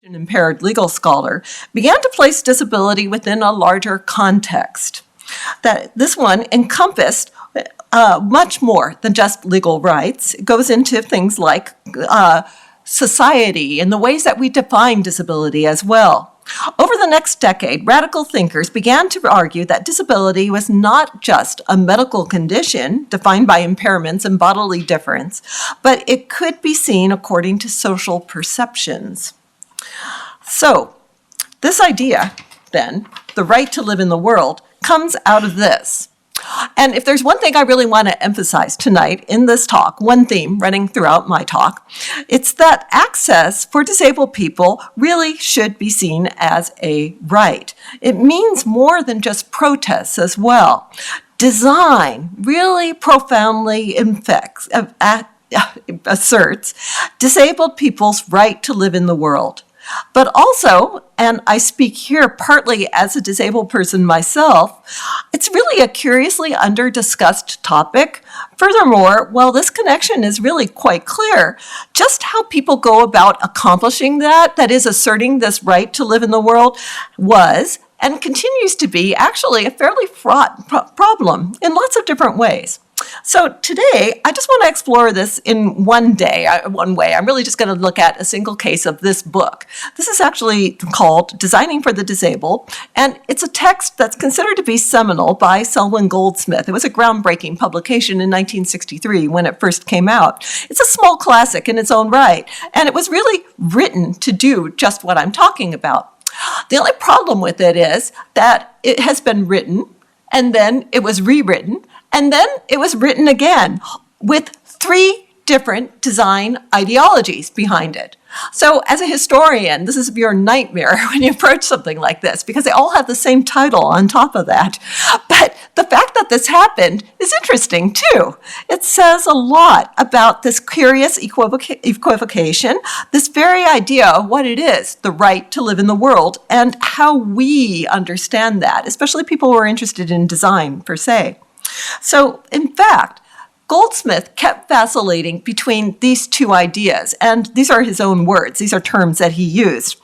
an impaired legal scholar, began to place disability within a larger context. That this one encompassed much more than just legal rights. It goes into things like society and the ways that we define disability as well. Over the next decade, radical thinkers began to argue that disability was not just a medical condition defined by impairments and bodily difference, but it could be seen according to social perceptions. So, this idea, then, the right to live in the world, comes out of this. And if there's one thing I really want to emphasize tonight in this talk, one theme running throughout my talk, it's that access for disabled people really should be seen as a right. It means more than just protests as well. Design really profoundly asserts disabled people's right to live in the world. But also, and I speak here partly as a disabled person myself, it's really a curiously under-discussed topic. Furthermore, while this connection is really quite clear, just how people go about accomplishing that is asserting this right to live in the world, was and continues to be actually a fairly fraught problem in lots of different ways. So today, I just want to explore this in one way. I'm really just going to look at a single case of this book. This is actually called Designing for the Disabled, and it's a text that's considered to be seminal by Selwyn Goldsmith. It was a groundbreaking publication in 1963 when it first came out. It's a small classic in its own right, and it was really written to do just what I'm talking about. The only problem with it is that it has been written, and then it was rewritten, and then it was written again with 3 different design ideologies behind it. So as a historian, this is your nightmare when you approach something like this, because they all have the same title on top of that. But the fact that this happened is interesting too. It says a lot about this curious equivocation, this very idea of what it is, the right to live in the world, and how we understand that, especially people who are interested in design per se. So, in fact, Goldsmith kept vacillating between these 2 ideas, and these are his own words. These are terms that he used.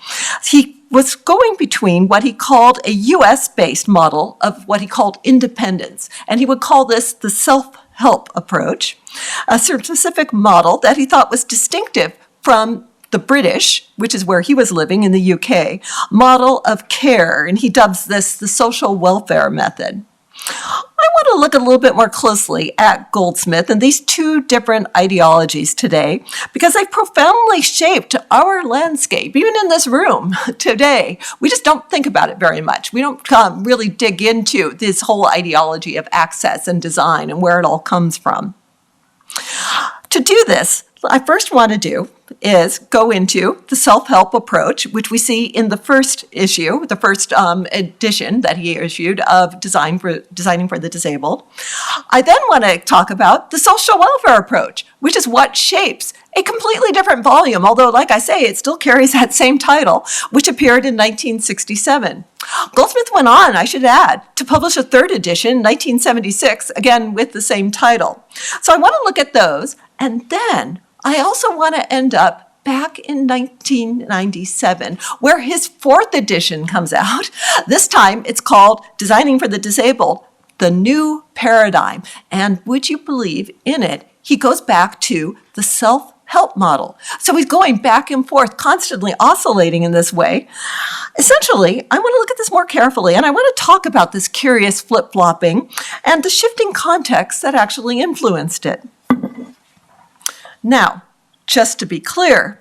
He was going between what he called a US-based model of what he called independence, and he would call this the SelfHelp approach, a specific model that he thought was distinctive from the British, which is where he was living in the UK, model of care, and he dubs this the social welfare method. I want to look a little bit more closely at Goldsmith and these 2 different ideologies today, because they've profoundly shaped our landscape, even in this room today. We just don't think about it very much. We don't really dig into this whole ideology of access and design and where it all comes from. To do this, what I first want to do is go into the self-help approach, which we see in the first issue, the first edition that he issued of Designing for the Disabled. I then want to talk about the social welfare approach, which is what shapes a completely different volume, although, like I say, it still carries that same title, which appeared in 1967. Goldsmith went on, I should add, to publish a 3rd edition, 1976, again with the same title. So I want to look at those, and then I also want to end up back in 1997, where his 4th edition comes out. This time it's called Designing for the Disabled, The New Paradigm. And would you believe, in it, he goes back to the self-help model. So he's going back and forth, constantly oscillating in this way. Essentially, I want to look at this more carefully, and I want to talk about this curious flip-flopping and the shifting context that actually influenced it. Now, just to be clear,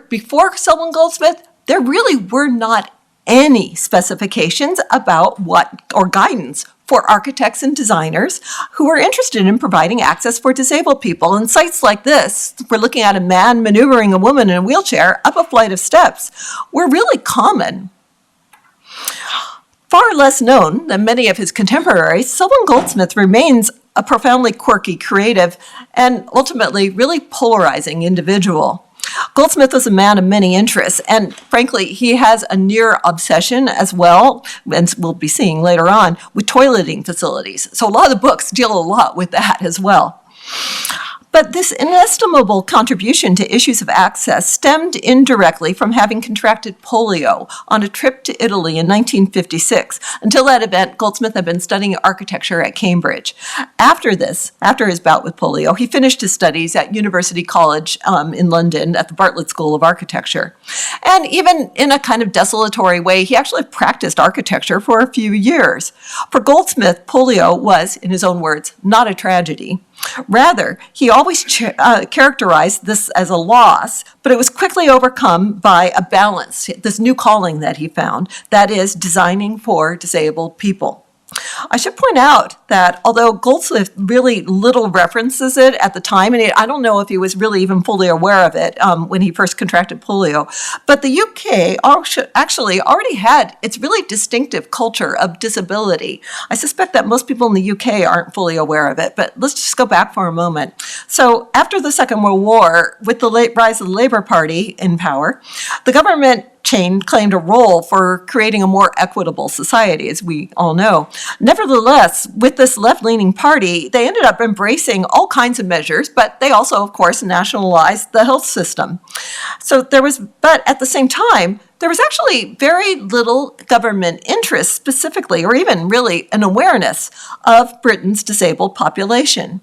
before Selwyn Goldsmith, there really were not any specifications about or guidance for architects and designers who were interested in providing access for disabled people. And sites like this, we're looking at a man maneuvering a woman in a wheelchair up a flight of steps, were really common. Far less known than many of his contemporaries, Sylvan Goldsmith remains a profoundly quirky, creative, and ultimately really polarizing individual. Goldsmith was a man of many interests, and frankly, he has a near obsession as well, and we'll be seeing later on, with toileting facilities. So a lot of the books deal a lot with that as well. But this inestimable contribution to issues of access stemmed indirectly from having contracted polio on a trip to Italy in 1956. Until that event, Goldsmith had been studying architecture at Cambridge. After his bout with polio, he finished his studies at University College in London at the Bartlett School of Architecture. And even in a kind of desultory way, he actually practiced architecture for a few years. For Goldsmith, polio was, in his own words, not a tragedy. Rather, he always characterized this as a loss, but it was quickly overcome by a balance, this new calling that he found, that is, designing for disabled people. I should point out that although Goldsmith really little references it at the time, and I don't know if he was really even fully aware of it when he first contracted polio, but the UK actually already had its really distinctive culture of disability. I suspect that most people in the UK aren't fully aware of it, but let's just go back for a moment. So after the Second World War, with the late rise of the Labour Party in power, the government claimed a role for creating a more equitable society, as we all know. Nevertheless, with this left-leaning party, they ended up embracing all kinds of measures, but they also, of course, nationalized the health system. But at the same time, there was actually very little government interest specifically, or even really an awareness of Britain's disabled population.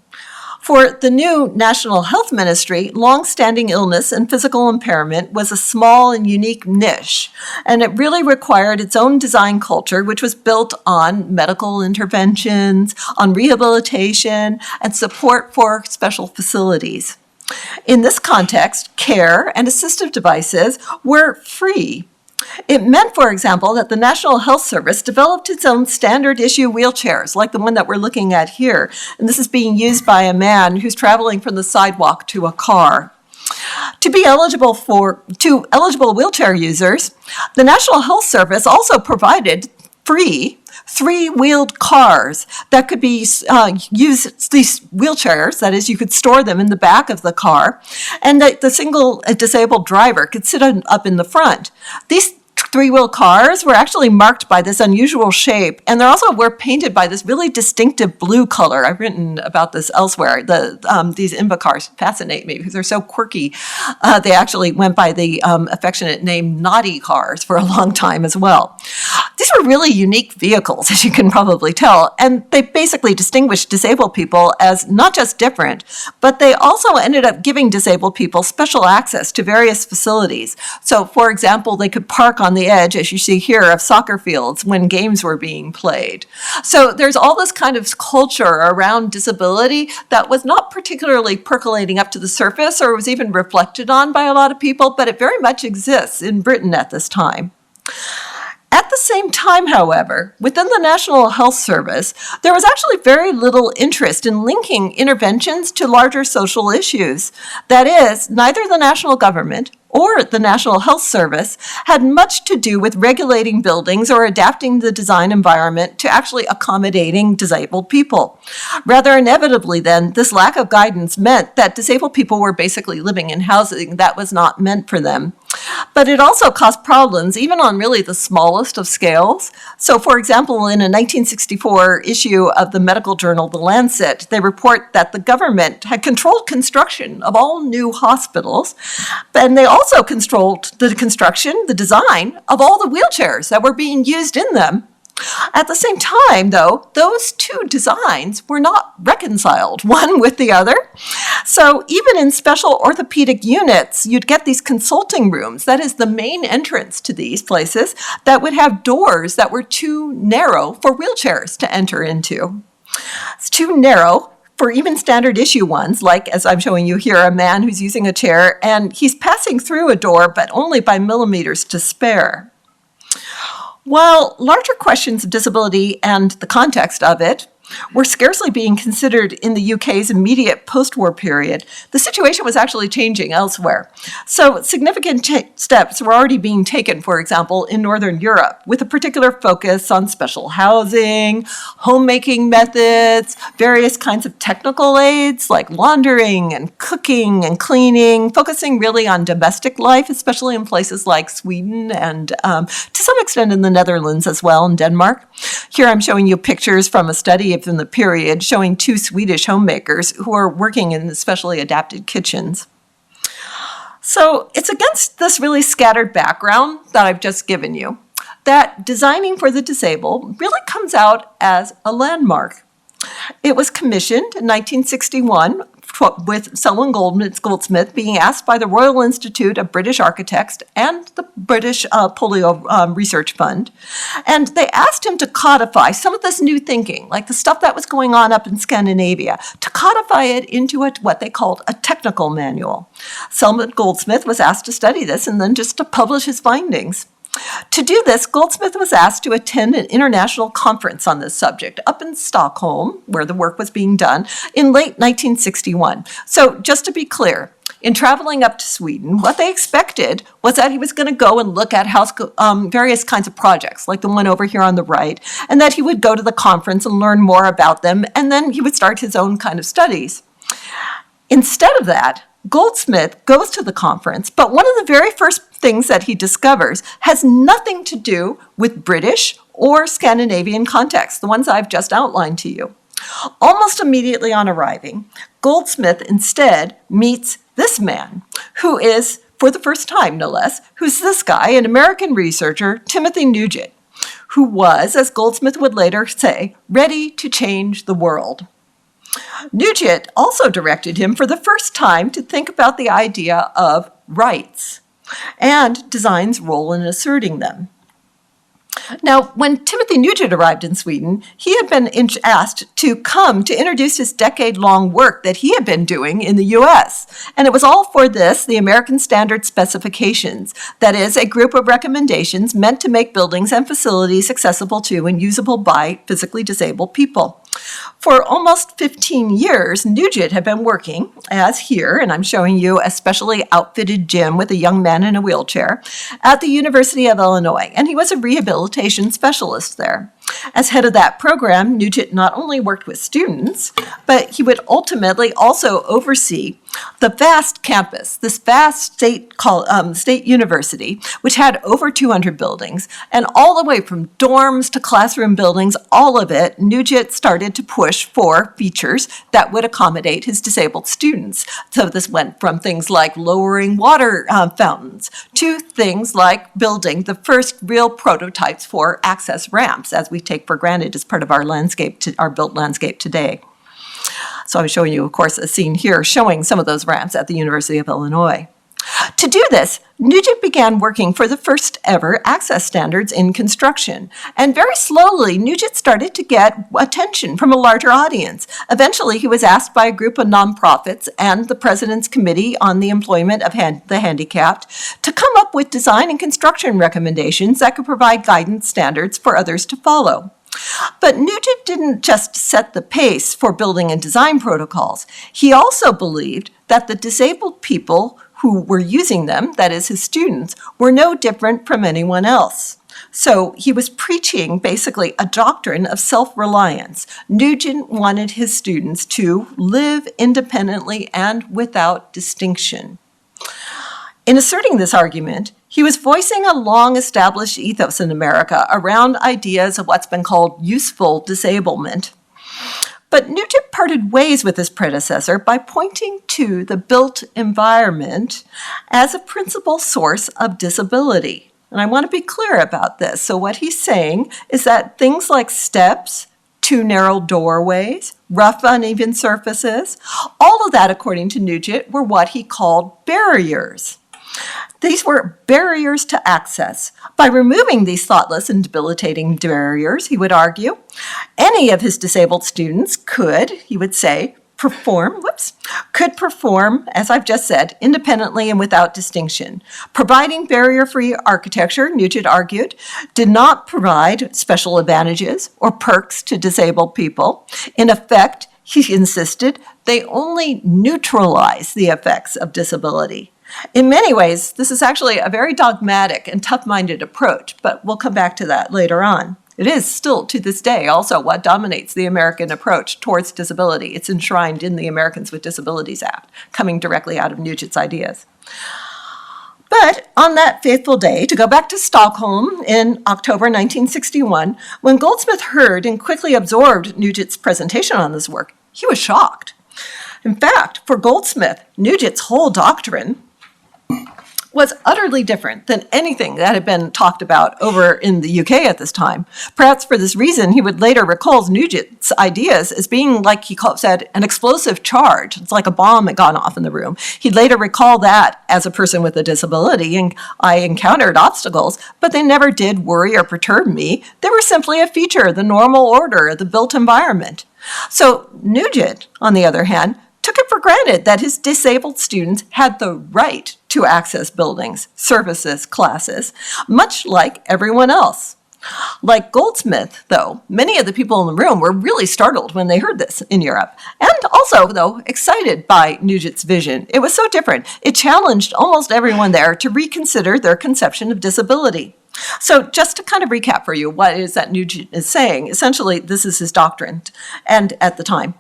For the new National Health Ministry, long-standing illness and physical impairment was a small and unique niche, and it really required its own design culture, which was built on medical interventions, on rehabilitation, and support for special facilities. In this context, care and assistive devices were free. It meant, for example, that the National Health Service developed its own standard issue wheelchairs, like the one that we're looking at here. And this is being used by a man who's traveling from the sidewalk to a car. To eligible wheelchair users, the National Health Service also provided free three-wheeled cars that could be used, these wheelchairs, that is, you could store them in the back of the car, and that the single disabled driver could sit up in the front. These three-wheel cars were actually marked by this unusual shape, and they also were painted by this really distinctive blue color. I've written about this elsewhere. These INVA cars fascinate me because they're so quirky. They actually went by the affectionate name Naughty cars for a long time as well. These were really unique vehicles, as you can probably tell, and they basically distinguished disabled people as not just different, but they also ended up giving disabled people special access to various facilities. So, for example, they could park on the edge, as you see here, of soccer fields when games were being played. So there's all this kind of culture around disability that was not particularly percolating up to the surface or was even reflected on by a lot of people, but it very much exists in Britain at this time. At the same time, however, within the National Health Service, there was actually very little interest in linking interventions to larger social issues. That is, neither the national government or the National Health Service had much to do with regulating buildings or adapting the design environment to actually accommodating disabled people. Rather inevitably then, this lack of guidance meant that disabled people were basically living in housing that was not meant for them. But it also caused problems even on really the smallest of scales. So, for example, in a 1964 issue of the medical journal The Lancet, they report that the government had controlled construction of all new hospitals, and they also controlled the design of all the wheelchairs that were being used in them. At the same time, though, those two designs were not reconciled one with the other. So even in special orthopedic units, you'd get these consulting rooms, that is the main entrance to these places, that would have doors that were too narrow for wheelchairs to enter into. It's too narrow for even standard issue ones, like, as I'm showing you here, a man who's using a chair, and he's passing through a door, but only by millimeters to spare. While larger questions of disability and the context of it were scarcely being considered in the UK's immediate post-war period, the situation was actually changing elsewhere. So significant steps were already being taken, for example, in Northern Europe, with a particular focus on special housing, homemaking methods, various kinds of technical aids like laundering and cooking and cleaning, focusing really on domestic life, especially in places like Sweden and to some extent in the Netherlands as well, and Denmark. Here I'm showing you pictures from a study of landscape from the period showing two Swedish homemakers who are working in specially adapted kitchens. So it's against this really scattered background that I've just given you that designing for the disabled really comes out as a landmark. It was commissioned in 1961 with Selwyn Goldsmith being asked by the Royal Institute of British Architects and the British Polio Research Fund. And they asked him to codify some of this new thinking, like the stuff that was going on up in Scandinavia, to codify it into what they called a technical manual. Selwyn Goldsmith was asked to study this and then just to publish his findings. To do this, Goldsmith was asked to attend an international conference on this subject up in Stockholm, where the work was being done, in late 1961. So just to be clear, in traveling up to Sweden, what they expected was that he was going to go and look at various kinds of projects, like the one over here on the right, and that he would go to the conference and learn more about them, and then he would start his own kind of studies. Instead of that, Goldsmith goes to the conference, but one of the very first things that he discovers has nothing to do with British or Scandinavian contexts, the ones I've just outlined to you. Almost immediately on arriving, Goldsmith instead meets this man, who is, for the first time no less, who's this guy, an American researcher, Timothy Nugent, who was, as Goldsmith would later say, ready to change the world. Nugent also directed him for the first time to think about the idea of rights and design's role in asserting them. Now, when Timothy Nugent arrived in Sweden, he had been asked to come to introduce his decade-long work that he had been doing in the U.S. And it was all for this, the American Standard Specifications, that is, a group of recommendations meant to make buildings and facilities accessible to and usable by physically disabled people. For almost 15 years, Nugent had been working, as here, and I'm showing you a specially outfitted gym with a young man in a wheelchair, at the University of Illinois, and he was a rehabilitation specialist there. As head of that program, Nugent not only worked with students, but he would ultimately also oversee the vast campus, this vast state university, which had over 200 buildings, and all the way from dorms to classroom buildings, all of it, Nugent started to push for features that would accommodate his disabled students. So this went from things like lowering water fountains to things like building the first real prototypes for access ramps, as we take for granted as part of our built landscape today. So I'm showing you, of course, a scene here showing some of those ramps at the University of Illinois. To do this, Nugent began working for the first ever access standards in construction. And very slowly, Nugent started to get attention from a larger audience. Eventually, he was asked by a group of nonprofits and the President's Committee on the Employment of the Handicapped to come up with design and construction recommendations that could provide guidance standards for others to follow. But Nugent didn't just set the pace for building and design protocols. He also believed that the disabled people who were using them, that is his students, were no different from anyone else. So he was preaching basically a doctrine of self-reliance. Nugent wanted his students to live independently and without distinction. In asserting this argument, he was voicing a long-established ethos in America around ideas of what's been called useful disablement. But Nugent parted ways with his predecessor by pointing to the built environment as a principal source of disability. And I want to be clear about this. So what he's saying is that things like steps, too narrow doorways, rough, uneven surfaces, all of that, according to Nugent, were what he called barriers. These were barriers to access. By removing these thoughtless and debilitating barriers, he would argue, any of his disabled students could, he would say, perform, as I've just said, independently and without distinction. Providing barrier-free architecture, Nugent argued, did not provide special advantages or perks to disabled people. In effect, he insisted, they only neutralize the effects of disability. In many ways, this is actually a very dogmatic and tough-minded approach, but we'll come back to that later on. It is still, to this day, also what dominates the American approach towards disability. It's enshrined in the Americans with Disabilities Act, coming directly out of Nugent's ideas. But on that fateful day, to go back to Stockholm in October 1961, when Goldsmith heard and quickly absorbed Nugent's presentation on this work, he was shocked. In fact, for Goldsmith, Nugent's whole doctrine was utterly different than anything that had been talked about over in the UK at this time. Perhaps for this reason, he would later recall Nugent's ideas as being, like he said, an explosive charge. It's like a bomb had gone off in the room. He'd later recall that as a person with a disability, and I encountered obstacles, but they never did worry or perturb me. They were simply a feature of the normal order of the built environment. So Nugent, on the other hand, took it for granted that his disabled students had the right to access buildings, services, classes, much like everyone else. Like Goldsmith, though, many of the people in the room were really startled when they heard this in Europe, and also, though, excited by Nugent's vision. It was so different. It challenged almost everyone there to reconsider their conception of disability. So just to kind of recap for you what it is that Nugent is saying, essentially this is his doctrine, and at the time.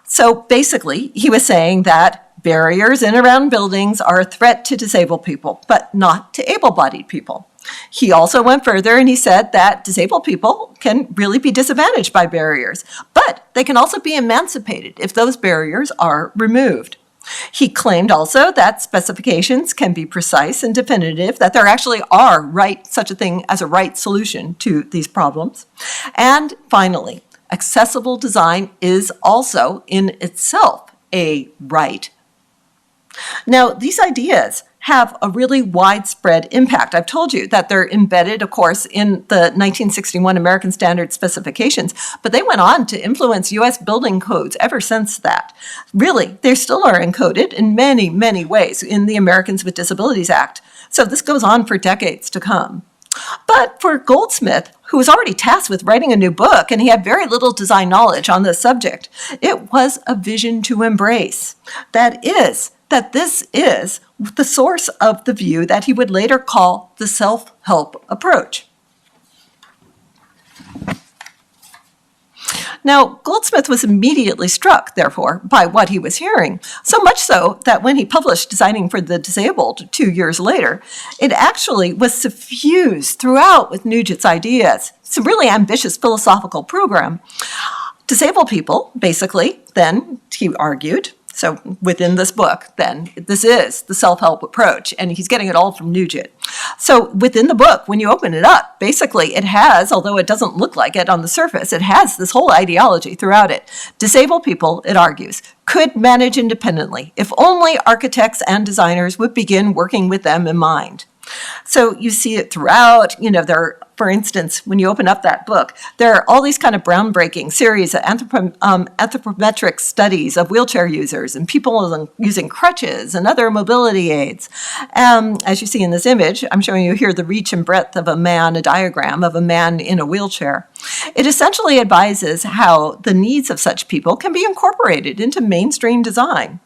So basically, he was saying that barriers in and around buildings are a threat to disabled people, but not to able-bodied people. He also went further and he said that disabled people can really be disadvantaged by barriers, but they can also be emancipated if those barriers are removed. He claimed also that specifications can be precise and definitive, that there actually are such a thing as a right solution to these problems. And finally, accessible design is also in itself a right. Now, these ideas have a really widespread impact. I've told you that they're embedded, of course, in the 1961 American Standard specifications, but they went on to influence U.S. building codes ever since that. Really, they still are encoded in many, many ways in the Americans with Disabilities Act. So this goes on for decades to come. But for Goldsmith, who was already tasked with writing a new book, and he had very little design knowledge on this subject, it was a vision to embrace. That this is the source of the view that he would later call the self-help approach. Now, Goldsmith was immediately struck, therefore, by what he was hearing, so much so that when he published Designing for the Disabled 2 years later, it actually was suffused throughout with Nugent's ideas. It's a really ambitious philosophical program. Disabled people, basically, then, he argued, so within this book, then, this is the self-help approach, and he's getting it all from Nugent. So within the book, when you open it up, basically it has, although it doesn't look like it on the surface, it has this whole ideology throughout it. Disabled people, it argues, could manage independently if only architects and designers would begin working with them in mind. So you see it throughout, for instance, when you open up that book, there are all these kind of groundbreaking series of anthropometric studies of wheelchair users and people using crutches and other mobility aids. As you see in this image, I'm showing you here the reach and breadth of a diagram of a man in a wheelchair. It essentially advises how the needs of such people can be incorporated into mainstream design.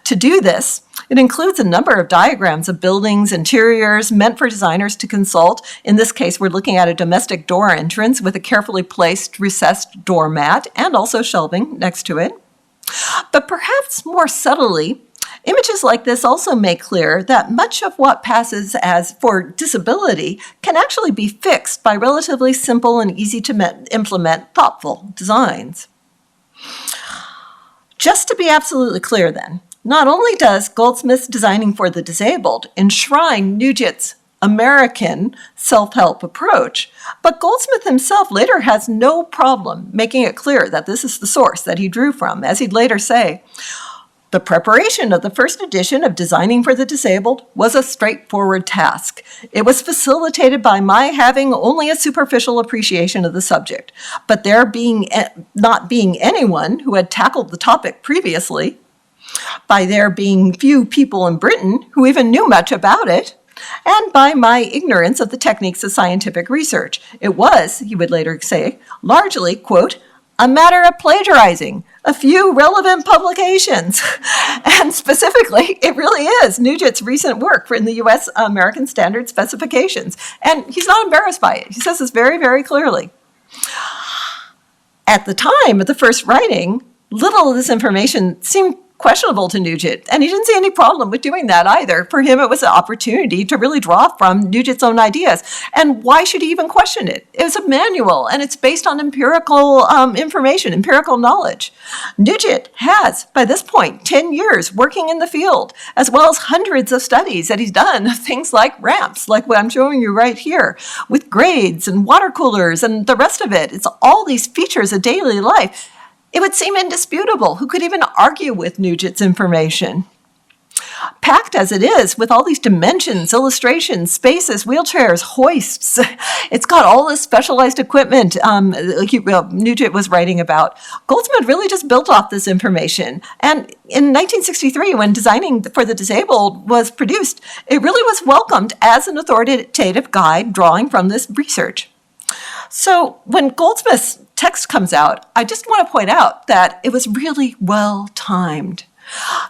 To do this, it includes a number of diagrams of buildings, interiors, meant for designers to consult. In this case, we're looking at a domestic door entrance with a carefully placed recessed doormat and also shelving next to it. But perhaps more subtly, images like this also make clear that much of what passes as for disability can actually be fixed by relatively simple and easy to implement thoughtful designs. Just to be absolutely clear then, not only does Goldsmith's Designing for the Disabled enshrine Nugent's American self-help approach, but Goldsmith himself later has no problem making it clear that this is the source that he drew from. As he'd later say, the preparation of the first edition of Designing for the Disabled was a straightforward task. It was facilitated by my having only a superficial appreciation of the subject, but there not being anyone who had tackled the topic previously, by there being few people in Britain who even knew much about it, and by my ignorance of the techniques of scientific research. It was, he would later say, largely, quote, a matter of plagiarizing a few relevant publications. And specifically, it really is Nugent's recent work in the U.S. American Standard specifications. And he's not embarrassed by it. He says this very, very clearly. At the time of the first writing, little of this information seemed questionable to Nugent, and he didn't see any problem with doing that either. For him, it was an opportunity to really draw from Nugent's own ideas. And why should he even question it? It was a manual, and it's based on empirical information, empirical knowledge. Nugent has, by this point, 10 years working in the field, as well as hundreds of studies that he's done, things like ramps, like what I'm showing you right here, with grades and water coolers and the rest of it. It's all these features of daily life. It would seem indisputable. Who could even argue with Nugent's information? Packed as it is with all these dimensions, illustrations, spaces, wheelchairs, hoists. It's got all this specialized equipment Nugent was writing about. Goldsmith really just built off this information. And in 1963, when Designing for the Disabled was produced, it really was welcomed as an authoritative guide drawing from this research. So when Goldsmith's text comes out, I just want to point out that it was really well timed.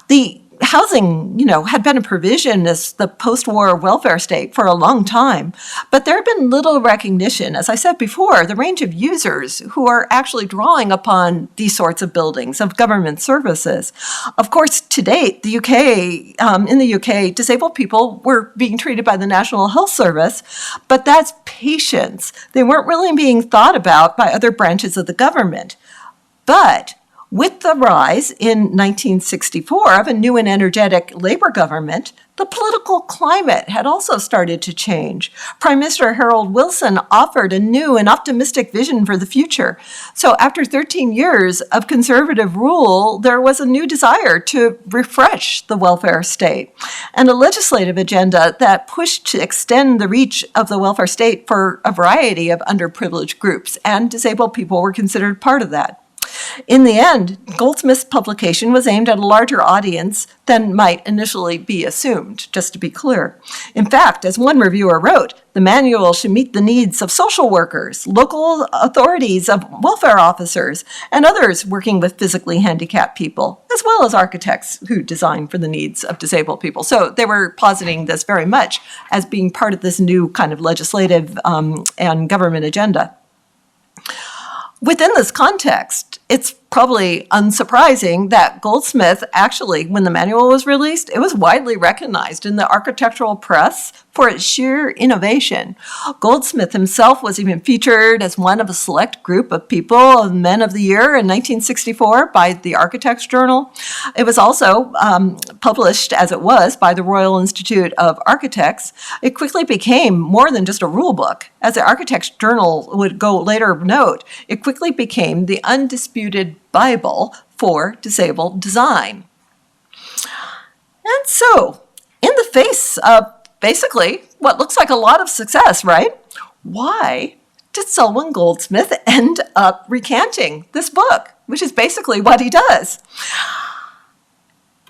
The housing, had been a provision as the post-war welfare state for a long time, but there had been little recognition, as I said before, the range of users who are actually drawing upon these sorts of buildings, of government services. Of course, to date, in the UK, disabled people were being treated by the National Health Service, but that's patients. They weren't really being thought about by other branches of the government. But with the rise in 1964 of a new and energetic Labour government, the political climate had also started to change. Prime Minister Harold Wilson offered a new and optimistic vision for the future. So after 13 years of conservative rule, there was a new desire to refresh the welfare state and a legislative agenda that pushed to extend the reach of the welfare state for a variety of underprivileged groups, and disabled people were considered part of that. In the end, Goldsmith's publication was aimed at a larger audience than might initially be assumed, just to be clear. In fact, as one reviewer wrote, the manual should meet the needs of social workers, local authorities, of welfare officers, and others working with physically handicapped people, as well as architects who design for the needs of disabled people. So they were positing this very much as being part of this new kind of legislative and government agenda. Within this context, it's probably unsurprising that Goldsmith actually, when the manual was released, it was widely recognized in the architectural press for its sheer innovation. Goldsmith himself was even featured as one of a select group of people, Men of the Year in 1964 by the Architects Journal. It was also published as it was by the Royal Institute of Architects. It quickly became more than just a rule book. As the Architects Journal would go later note, it quickly became the undisputed Bible for disabled design. And so, in the face of basically what looks like a lot of success, right? Why did Selwyn Goldsmith end up recanting this book, which is basically what he does?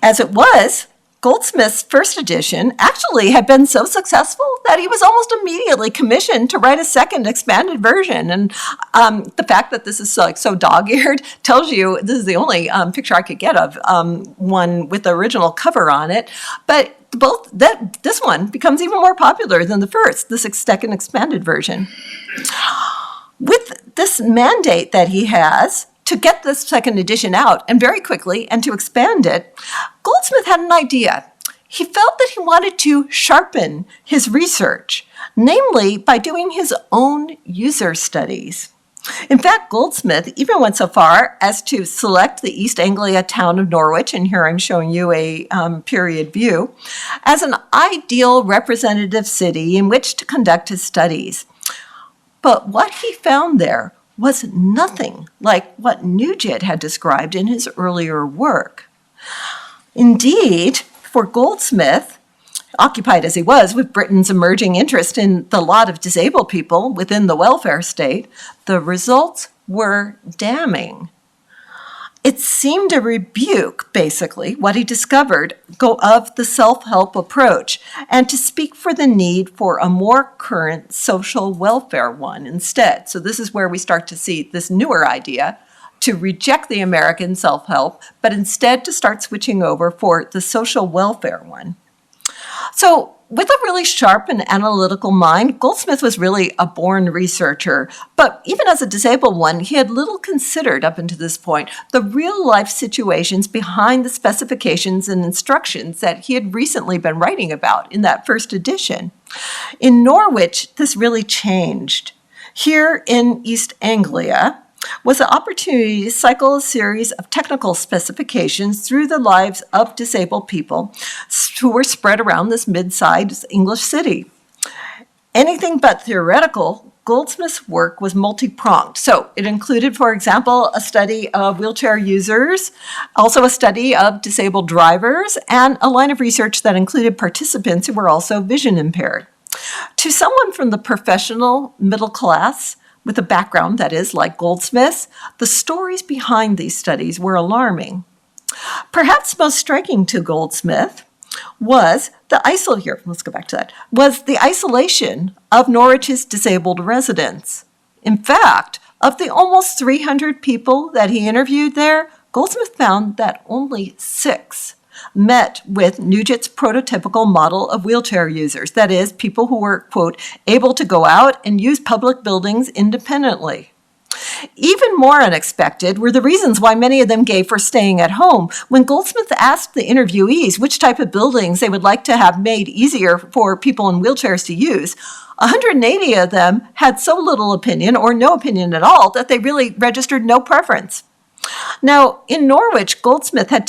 As it was, Goldsmith's first edition actually had been so successful that he was almost immediately commissioned to write a second expanded version. And the fact that this is so dog-eared tells you this is the only picture I could get of one with the original cover on it. But this one becomes even more popular than the first, this second expanded version. With this mandate that he has to get this second edition out, and very quickly, and to expand it, Goldsmith had an idea. He felt that he wanted to sharpen his research, namely by doing his own user studies. In fact, Goldsmith even went so far as to select the East Anglia town of Norwich, and here I'm showing you a period view, as an ideal representative city in which to conduct his studies. But what he found there was nothing like what Nugent had described in his earlier work. Indeed, for Goldsmith, occupied as he was with Britain's emerging interest in the lot of disabled people within the welfare state, the results were damning. It seemed a rebuke, basically, what he discovered of the self-help approach, and to speak for the need for a more current social welfare one instead. So this is where we start to see this newer idea to reject the American self-help, but instead to start switching over for the social welfare one. So with a really sharp and analytical mind, Goldsmith was really a born researcher. But even as a disabled one, he had little considered up until this point the real-life situations behind the specifications and instructions that he had recently been writing about in that first edition. In Norwich, this really changed. Here in East Anglia was the opportunity to cycle a series of technical specifications through the lives of disabled people who were spread around this mid-sized English city. Anything but theoretical, Goldsmith's work was multi-pronged. So it included, for example, a study of wheelchair users, also a study of disabled drivers, and a line of research that included participants who were also vision impaired. To someone from the professional middle class, with a background that is like Goldsmith's, the stories behind these studies were alarming. Perhaps most striking to Goldsmith was the isolation of Norwich's disabled residents. In fact, of the almost 300 people that he interviewed there, Goldsmith found that only 6 met with Nugent's prototypical model of wheelchair users, that is, people who were, quote, able to go out and use public buildings independently. Even more unexpected were the reasons why many of them gave for staying at home. When Goldsmith asked the interviewees which type of buildings they would like to have made easier for people in wheelchairs to use, 180 of them had so little opinion or no opinion at all that they really registered no preference. Now, in Norwich, Goldsmith was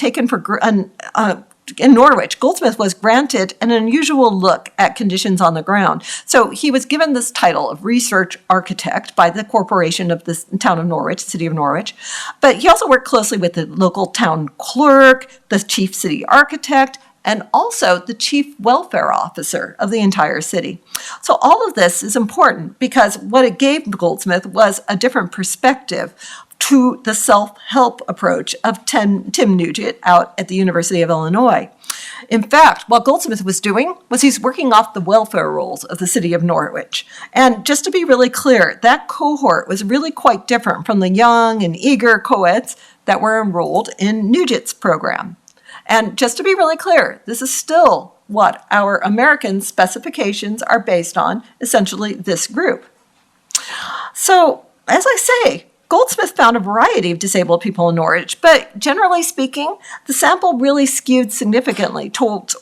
granted an unusual look at conditions on the ground. So he was given this title of research architect by the corporation of the town of Norwich, city of Norwich. But he also worked closely with the local town clerk, the chief city architect, and also the chief welfare officer of the entire city. So all of this is important because what it gave Goldsmith was a different perspective to the self-help approach of Tim Nugent out at the University of Illinois. In fact, what Goldsmith was doing was he's working off the welfare rolls of the city of Norwich. And just to be really clear, that cohort was really quite different from the young and eager co-eds that were enrolled in Nugent's program. And just to be really clear, this is still what our American specifications are based on, essentially this group. So, as I say, Goldsmith found a variety of disabled people in Norwich, but generally speaking, the sample really skewed significantly towards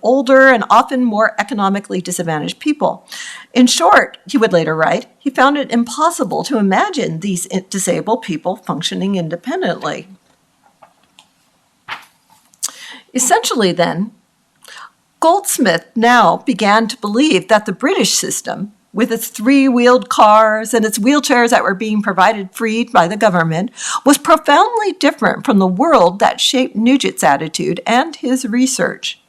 older and often more economically disadvantaged people. In short, he would later write, he found it impossible to imagine these disabled people functioning independently. Essentially then, Goldsmith now began to believe that the British system, with its 3-wheeled cars and its wheelchairs that were being provided free by the government, was profoundly different from the world that shaped Nugent's attitude and his research.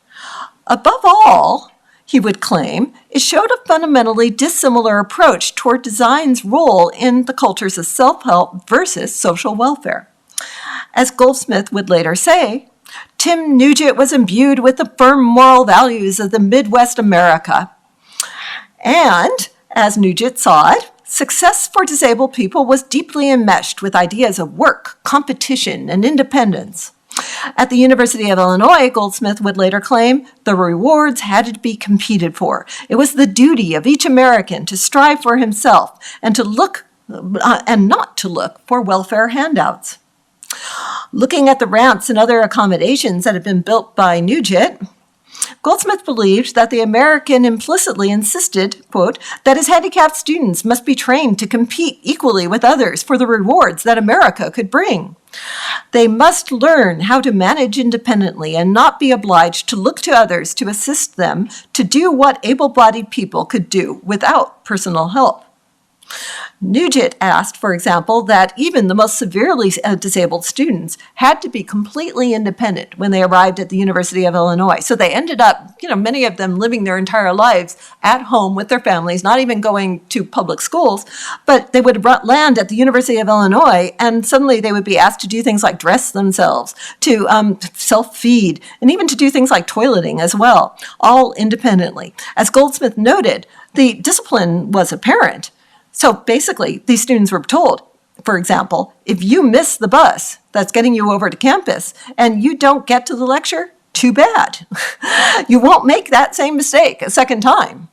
Above all, he would claim, it showed a fundamentally dissimilar approach toward design's role in the cultures of self-help versus social welfare. As Goldsmith would later say, Tim Nugent was imbued with the firm moral values of the Midwest America. And, as Nugent saw it, success for disabled people was deeply enmeshed with ideas of work, competition, and independence. At the University of Illinois, Goldsmith would later claim, the rewards had to be competed for. It was the duty of each American to strive for himself and not to look for welfare handouts. Looking at the ramps and other accommodations that had been built by Nugent, Goldsmith believed that the American implicitly insisted, quote, that his handicapped students must be trained to compete equally with others for the rewards that America could bring. They must learn how to manage independently and not be obliged to look to others to assist them to do what able-bodied people could do without personal help. Nugent asked, for example, that even the most severely disabled students had to be completely independent when they arrived at the University of Illinois. So they ended up, many of them living their entire lives at home with their families, not even going to public schools, but they would land at the University of Illinois and suddenly they would be asked to do things like dress themselves, to self-feed, and even to do things like toileting as well, all independently. As Goldsmith noted, the discipline was apparent. So basically, these students were told, for example, if you miss the bus that's getting you over to campus and you don't get to the lecture, too bad. You won't make that same mistake a second time.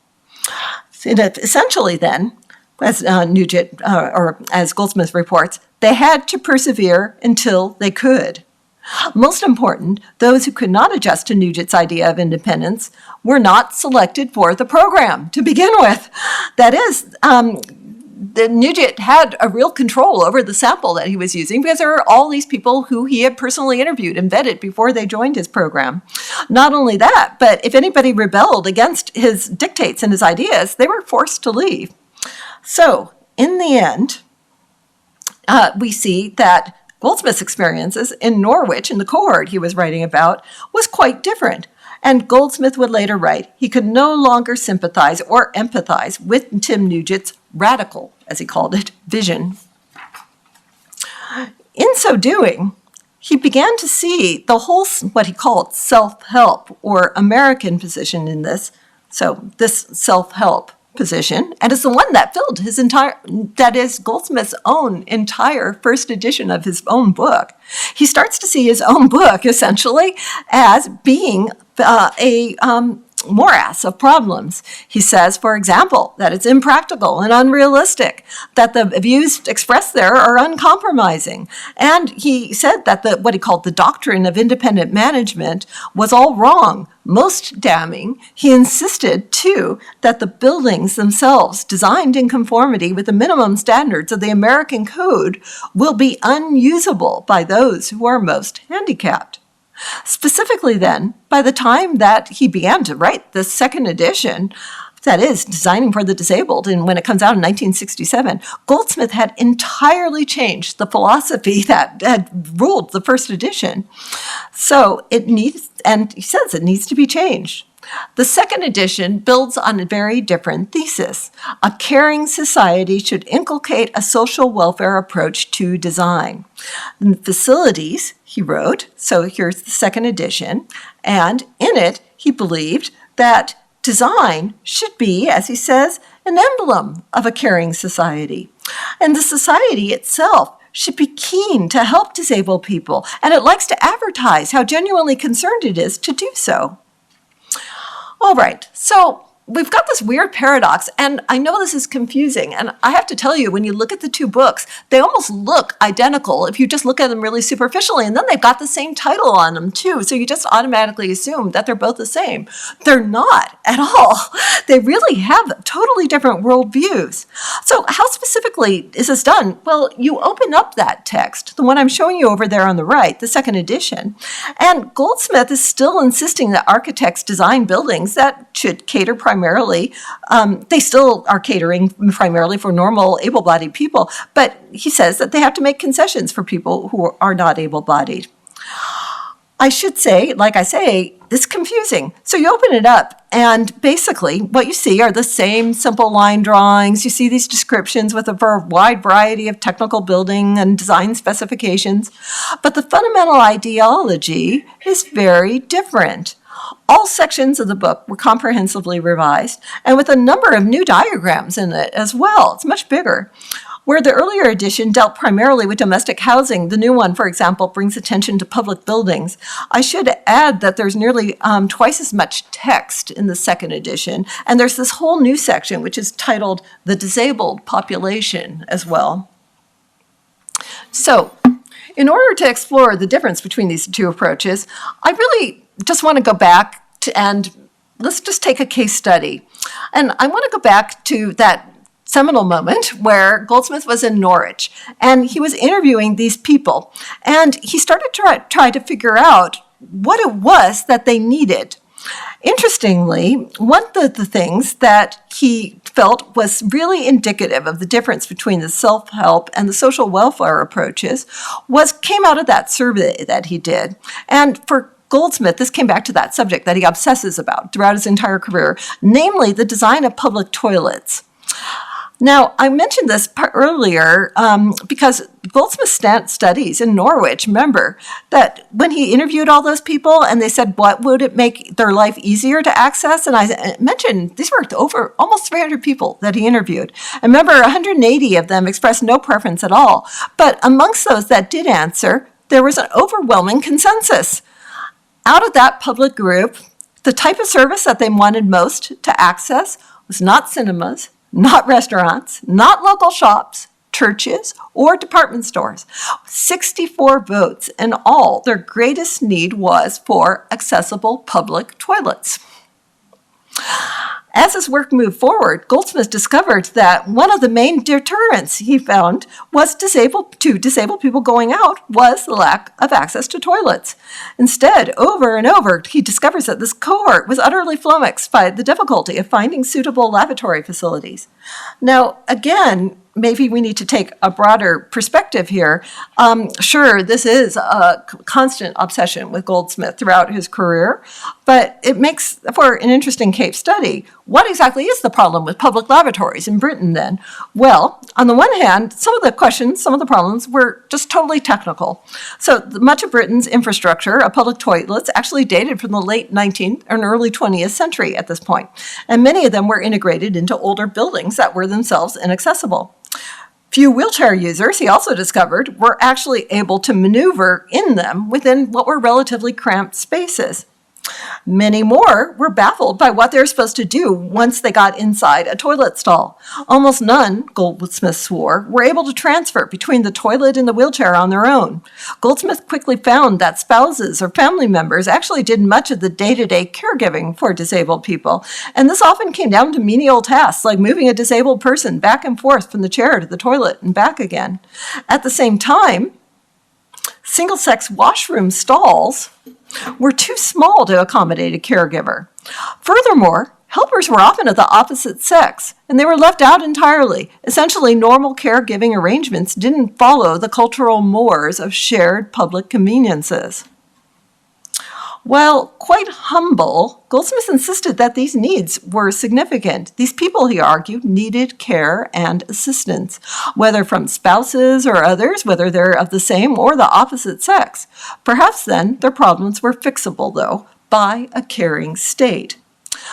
Essentially then, as Nugent, or as Goldsmith reports, they had to persevere until they could. Most important, those who could not adjust to Nugent's idea of independence were not selected for the program to begin with. That is, Nugent had a real control over the sample that he was using because there were all these people who he had personally interviewed and vetted before they joined his program. Not only that, but if anybody rebelled against his dictates and his ideas, they were forced to leave. So, in the end, we see that Goldsmith's experiences in Norwich, in the cohort he was writing about, was quite different. And Goldsmith would later write, he could no longer sympathize or empathize with Tim Nugent's radical, as he called it, vision. In so doing, he began to see the whole, what he called self-help or American position in this. So this self-help position, and it's the one that filled his entire, that is Goldsmith's own entire first edition of his own book. He starts to see his own book essentially as being a morass of problems. He says, for example, that it's impractical and unrealistic, that the views expressed there are uncompromising. And he said that what he called the doctrine of independent management was all wrong. Most damning, he insisted, too, that the buildings themselves, designed in conformity with the minimum standards of the American Code, will be unusable by those who are most handicapped. Specifically then, by the time that he began to write the second edition, that is, Designing for the Disabled, and when it comes out in 1967, Goldsmith had entirely changed the philosophy that had ruled the first edition. So it needs, and he says it needs to be changed. The second edition builds on a very different thesis. A caring society should inculcate a social welfare approach to design. In facilities, he wrote, so here's the second edition, and in it, he believed that design should be, as he says, an emblem of a caring society. And the society itself should be keen to help disabled people, and it likes to advertise how genuinely concerned it is to do so. All right, so we've got this weird paradox, and I know this is confusing, and I have to tell you, when you look at the two books, they almost look identical if you just look at them really superficially, and then they've got the same title on them too, so you just automatically assume that they're both the same. They're not at all. They really have totally different worldviews. So how specifically is this done? Well, you open up that text, the one I'm showing you over there on the right, the second edition, and Goldsmith is still insisting that architects design buildings that should cater primarily, they still are catering primarily for normal able-bodied people, but he says that they have to make concessions for people who are not able-bodied. I should say, like I say, this is confusing. So you open it up, and basically what you see are the same simple line drawings. You see these descriptions with a wide variety of technical building and design specifications, but the fundamental ideology is very different. All sections of the book were comprehensively revised, and with a number of new diagrams in it as well. It's much bigger. Where the earlier edition dealt primarily with domestic housing, the new one, for example, brings attention to public buildings. I should add that there's nearly twice as much text in the second edition, and there's this whole new section which is titled The Disabled Population as well. So, in order to explore the difference between these two approaches, I really just want to go back and let's just take a case study. And I want to go back to that seminal moment where Goldsmith was in Norwich and he was interviewing these people, and he started to try to figure out what it was that they needed. Interestingly, one of the things that he felt was really indicative of the difference between the self-help and the social welfare approaches came out of that survey that he did. And for Goldsmith, this came back to that subject that he obsesses about throughout his entire career, namely the design of public toilets. Now, I mentioned this earlier because Goldsmith studies in Norwich, remember, that when he interviewed all those people and they said, what would it make their life easier to access? And I mentioned these were over almost 300 people that he interviewed. And remember, 180 of them expressed no preference at all. But amongst those that did answer, there was an overwhelming consensus. Out of that public group, the type of service that they wanted most to access was not cinemas, not restaurants, not local shops, churches, or department stores. 64 votes in all. Their greatest need was for accessible public toilets. As his work moved forward, Goldsmith discovered that one of the main deterrents he found was disabled people going out was the lack of access to toilets. Instead, over and over, he discovers that this cohort was utterly flummoxed by the difficulty of finding suitable lavatory facilities. Now, again, maybe we need to take a broader perspective here. Sure, this is a constant obsession with Goldsmith throughout his career, but it makes for an interesting case study. What exactly is the problem with public lavatories in Britain then? Well, on the one hand, some of the problems were just totally technical. So much of Britain's infrastructure of public toilets actually dated from the late 19th and early 20th century at this point, and many of them were integrated into older buildings that were themselves inaccessible. Few wheelchair users, he also discovered, were actually able to maneuver in them within what were relatively cramped spaces. Many more were baffled by what they were supposed to do once they got inside a toilet stall. Almost none, Goldsmith swore, were able to transfer between the toilet and the wheelchair on their own. Goldsmith quickly found that spouses or family members actually did much of the day-to-day caregiving for disabled people, and this often came down to menial tasks like moving a disabled person back and forth from the chair to the toilet and back again. At the same time, single-sex washroom stalls were too small to accommodate a caregiver. Furthermore, helpers were often of the opposite sex, and they were left out entirely. Essentially, normal caregiving arrangements didn't follow the cultural mores of shared public conveniences. While quite humble, Goldsmith insisted that these needs were significant. These people, he argued, needed care and assistance, whether from spouses or others, whether they're of the same or the opposite sex. Perhaps then their problems were fixable, though, by a caring state.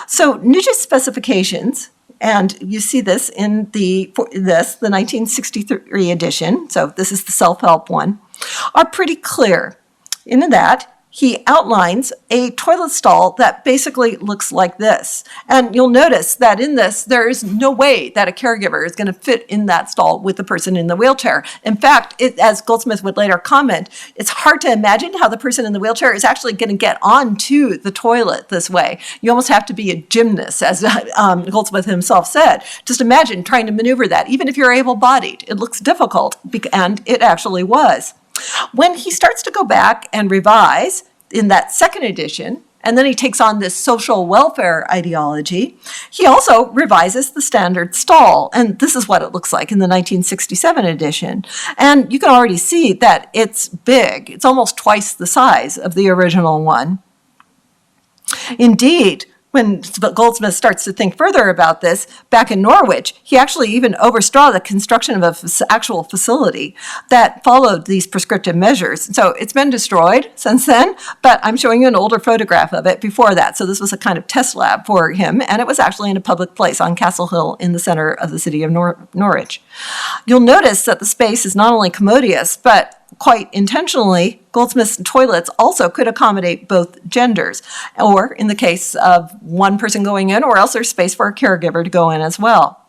So Nugent's specifications, and you see this in the 1963 edition, so this is the self-help one, are pretty clear in that he outlines a toilet stall that basically looks like this. And you'll notice that in this, there is no way that a caregiver is going to fit in that stall with the person in the wheelchair. In fact, as Goldsmith would later comment, it's hard to imagine how the person in the wheelchair is actually going to get onto the toilet this way. You almost have to be a gymnast, as Goldsmith himself said. Just imagine trying to maneuver that. Even if you're able-bodied, it looks difficult, and it actually was. When he starts to go back and revise in that second edition, and then he takes on this social welfare ideology, he also revises the standard stall. And this is what it looks like in the 1967 edition. And you can already see that it's big. It's almost twice the size of the original one. Indeed, when Goldsmith starts to think further about this, back in Norwich, he actually even oversaw the construction of an actual facility that followed these prescriptive measures. So it's been destroyed since then, but I'm showing you an older photograph of it before that. So this was a kind of test lab for him, and it was actually in a public place on Castle Hill in the center of the city of Norwich. You'll notice that the space is not only commodious, but quite intentionally, Goldsmith's toilets also could accommodate both genders, or in the case of one person going in, or else there's space for a caregiver to go in as well.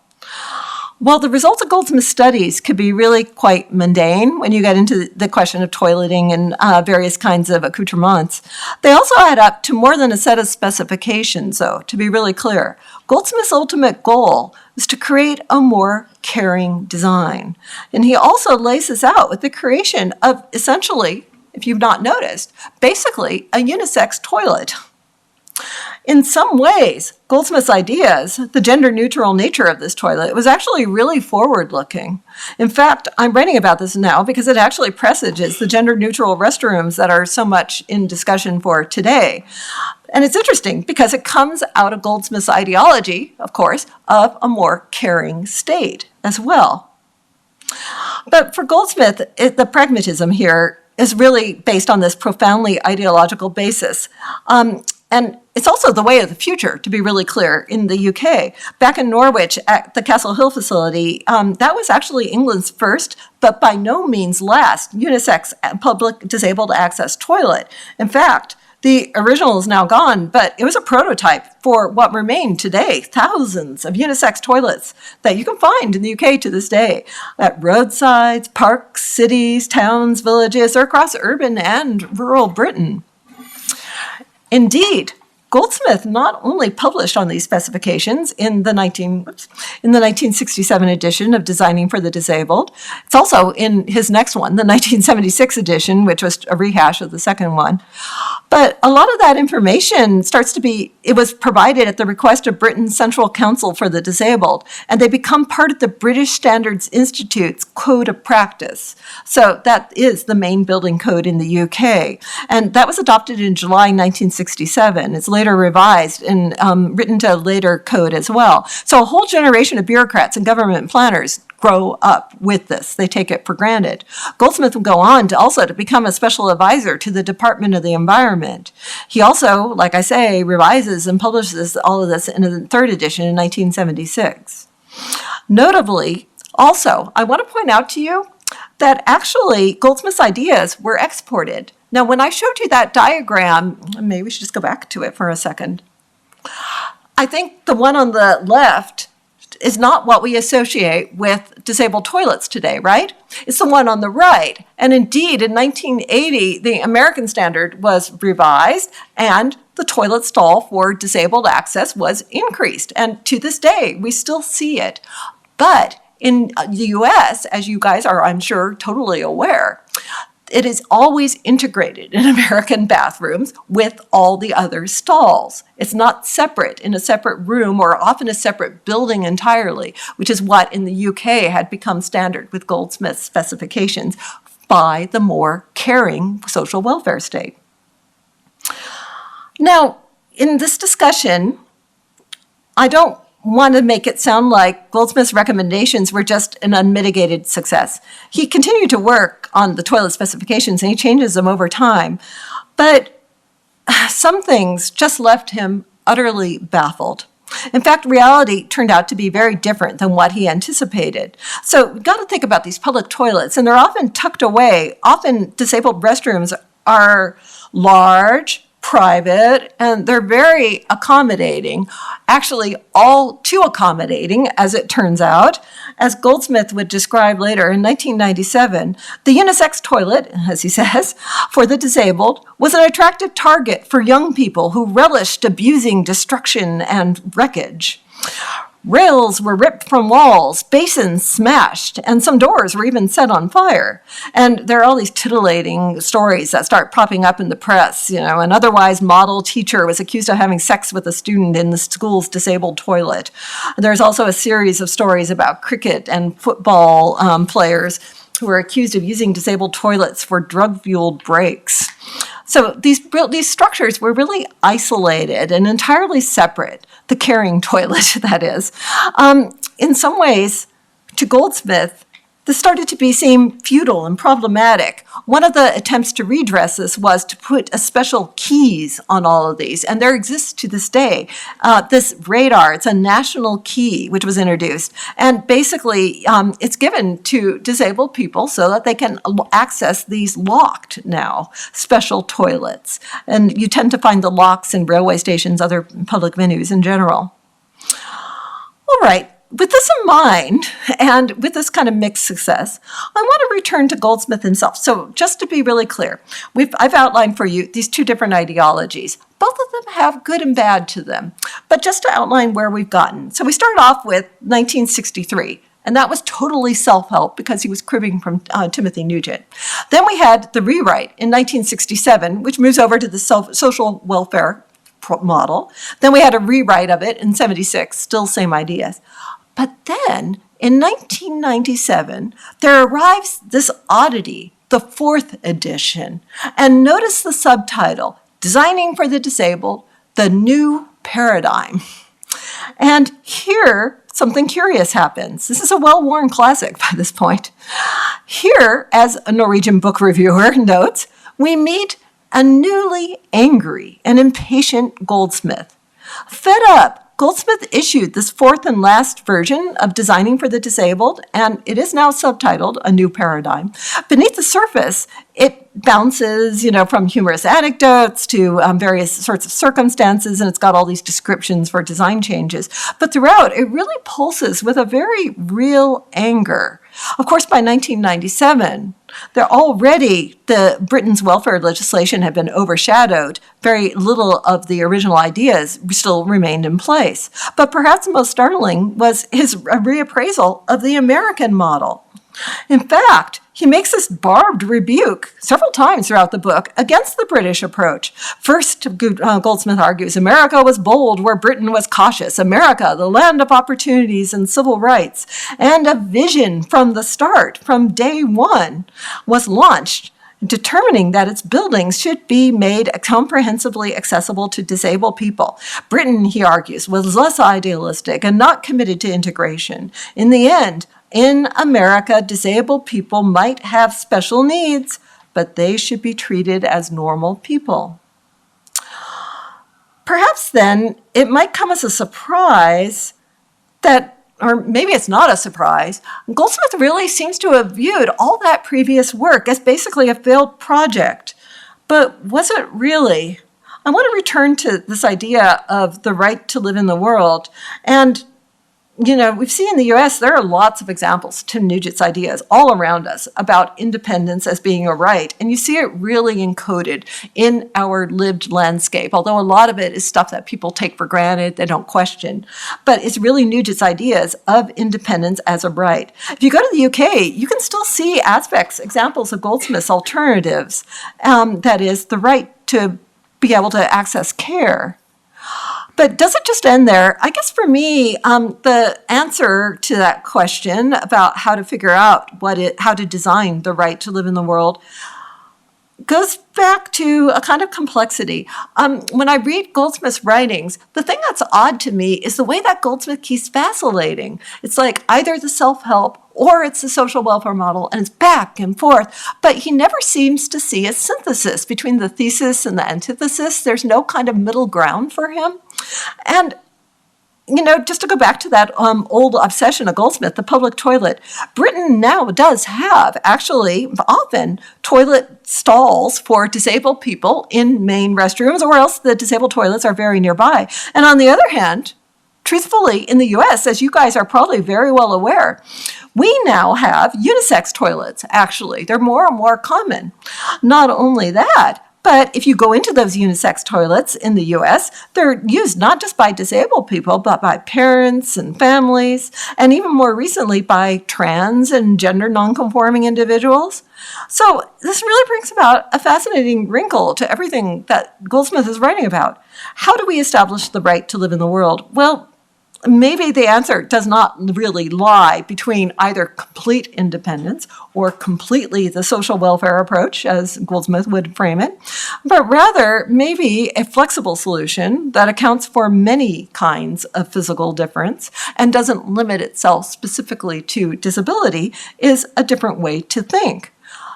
While the results of Goldsmith's studies could be really quite mundane when you get into the question of toileting and various kinds of accoutrements, they also add up to more than a set of specifications, though, to be really clear. Goldsmith's ultimate goal is to create a more caring design. And he also lays this out with the creation of, essentially, if you've not noticed, basically a unisex toilet. In some ways, Goldsmith's ideas, the gender-neutral nature of this toilet, was actually really forward-looking. In fact, I'm writing about this now because it actually presages the gender-neutral restrooms that are so much in discussion for today. And it's interesting because it comes out of Goldsmith's ideology, of course, of a more caring state as well. But for Goldsmith, the pragmatism here is really based on this profoundly ideological basis. And it's also the way of the future, to be really clear, in the UK. Back in Norwich at the Castle Hill facility, that was actually England's first, but by no means last, unisex public disabled access toilet. In fact, The original is now gone, but it was a prototype for what remain today thousands of unisex toilets that you can find in the UK to this day at roadsides, parks, cities, towns, villages, or across urban and rural Britain. Indeed, Goldsmith not only published on these specifications in the 1967 edition of Designing for the Disabled, it's also in his next one, the 1976 edition, which was a rehash of the second one. But a lot of that information it was provided at the request of Britain's Central Council for the Disabled, and they become part of the British Standards Institute's Code of Practice. So that is the main building code in the UK. And that was adopted in July 1967. It's later revised and written to a later code as well. So a whole generation of bureaucrats and government planners grow up with this. They take it for granted. Goldsmith would go on to become a special advisor to the Department of the Environment. He also, like I say, revises and publishes all of this in a third edition in 1976. Notably, also, I want to point out to you that actually Goldsmith's ideas were exported. Now, when I showed you that diagram, maybe we should just go back to it for a second. I think the one on the left is not what we associate with disabled toilets today, right? It's the one on the right. And indeed, in 1980, the American standard was revised and the toilet stall for disabled access was increased. And to this day, we still see it. But in the US, as you guys are, I'm sure, totally aware, it is always integrated in American bathrooms with all the other stalls. It's not separate in a separate room or often a separate building entirely, which is what in the UK had become standard with Goldsmith's specifications by the more caring social welfare state. Now, in this discussion, I don't want to make it sound like Goldsmith's recommendations were just an unmitigated success. He continued to work on the toilet specifications and he changes them over time, but some things just left him utterly baffled. In fact, reality turned out to be very different than what he anticipated. So we've got to think about these public toilets, and they're often tucked away. Often disabled restrooms are large, private, and they're very accommodating, actually all too accommodating, as it turns out. As Goldsmith would describe later in 1997, the unisex toilet, as he says, for the disabled was an attractive target for young people who relished abusing destruction and wreckage. Rails were ripped from walls, basins smashed, and some doors were even set on fire. And there are all these titillating stories that start popping up in the press. An otherwise model teacher was accused of having sex with a student in the school's disabled toilet. There's also a series of stories about cricket and football players who were accused of using disabled toilets for drug-fueled breaks. So these structures were really isolated and entirely separate, the caring toilet, that is. In some ways, to Goldsmith, this started to seem futile and problematic. One of the attempts to redress this was to put a special keys on all of these, and there exists to this day this radar. It's a national key which was introduced, and basically it's given to disabled people so that they can access these locked now special toilets. And you tend to find the locks in railway stations, other public venues in general. All right. With this in mind, and with this kind of mixed success, I want to return to Goldsmith himself. So just to be really clear, I've outlined for you these two different ideologies. Both of them have good and bad to them, but just to outline where we've gotten. So we started off with 1963, and that was totally self-help because he was cribbing from Timothy Nugent. Then we had the rewrite in 1967, which moves over to the social welfare model. Then we had a rewrite of it in 76, still same ideas. But then, in 1997, there arrives this oddity, the fourth edition. And notice the subtitle, Designing for the Disabled, The New Paradigm. And here, something curious happens. This is a well-worn classic by this point. Here, as a Norwegian book reviewer notes, we meet a newly angry and impatient Goldsmith, fed up Goldsmith issued this fourth and last version of Designing for the Disabled, and it is now subtitled A New Paradigm. Beneath the surface, it bounces, from humorous anecdotes to various sorts of circumstances, and it's got all these descriptions for design changes. But throughout, it really pulses with a very real anger. Of course, by 1997, Britain's welfare legislation had been overshadowed. Very little of the original ideas still remained in place. But perhaps most startling was his reappraisal of the American model. In fact, he makes this barbed rebuke several times throughout the book against the British approach. First, Goldsmith argues, America was bold where Britain was cautious. America, the land of opportunities and civil rights. And a vision from the start, from day one, was launched, determining that its buildings should be made comprehensively accessible to disabled people. Britain, he argues, was less idealistic and not committed to integration. In the end, in America, disabled people might have special needs, but they should be treated as normal people. Perhaps then it might come as a surprise that, or maybe it's not a surprise, Goldsmith really seems to have viewed all that previous work as basically a failed project. But was it really? I want to return to this idea of the right to live in the world. And we've seen in the U.S., there are lots of examples to Nugent's ideas all around us about independence as being a right. And you see it really encoded in our lived landscape, although a lot of it is stuff that people take for granted, they don't question. But it's really Nugent's ideas of independence as a right. If you go to the UK, you can still see examples of Goldsmith's alternatives. That is, the right to be able to access care. But does it just end there? I guess for me, the answer to that question about how to figure out how to design the right to live in the world goes back to a kind of complexity. When I read Goldsmith's writings, the thing that's odd to me is the way that Goldsmith keeps vacillating. It's like either the self-help or it's the social welfare model, and it's back and forth. But he never seems to see a synthesis between the thesis and the antithesis. There's no kind of middle ground for him. And just to go back to that old obsession of Goldsmith, the public toilet, Britain now does have, actually, often, toilet stalls for disabled people in main restrooms, or else the disabled toilets are very nearby. And on the other hand, truthfully, in the US, as you guys are probably very well aware, we now have unisex toilets, actually. They're more and more common. Not only that, but if you go into those unisex toilets in the US, they're used not just by disabled people, but by parents and families, and even more recently by trans and gender nonconforming individuals. So this really brings about a fascinating wrinkle to everything that Goldsmith is writing about. How do we establish the right to live in the world? Well, maybe the answer does not really lie between either complete independence or completely the social welfare approach, as Goldsmith would frame it, but rather maybe a flexible solution that accounts for many kinds of physical difference and doesn't limit itself specifically to disability is a different way to think.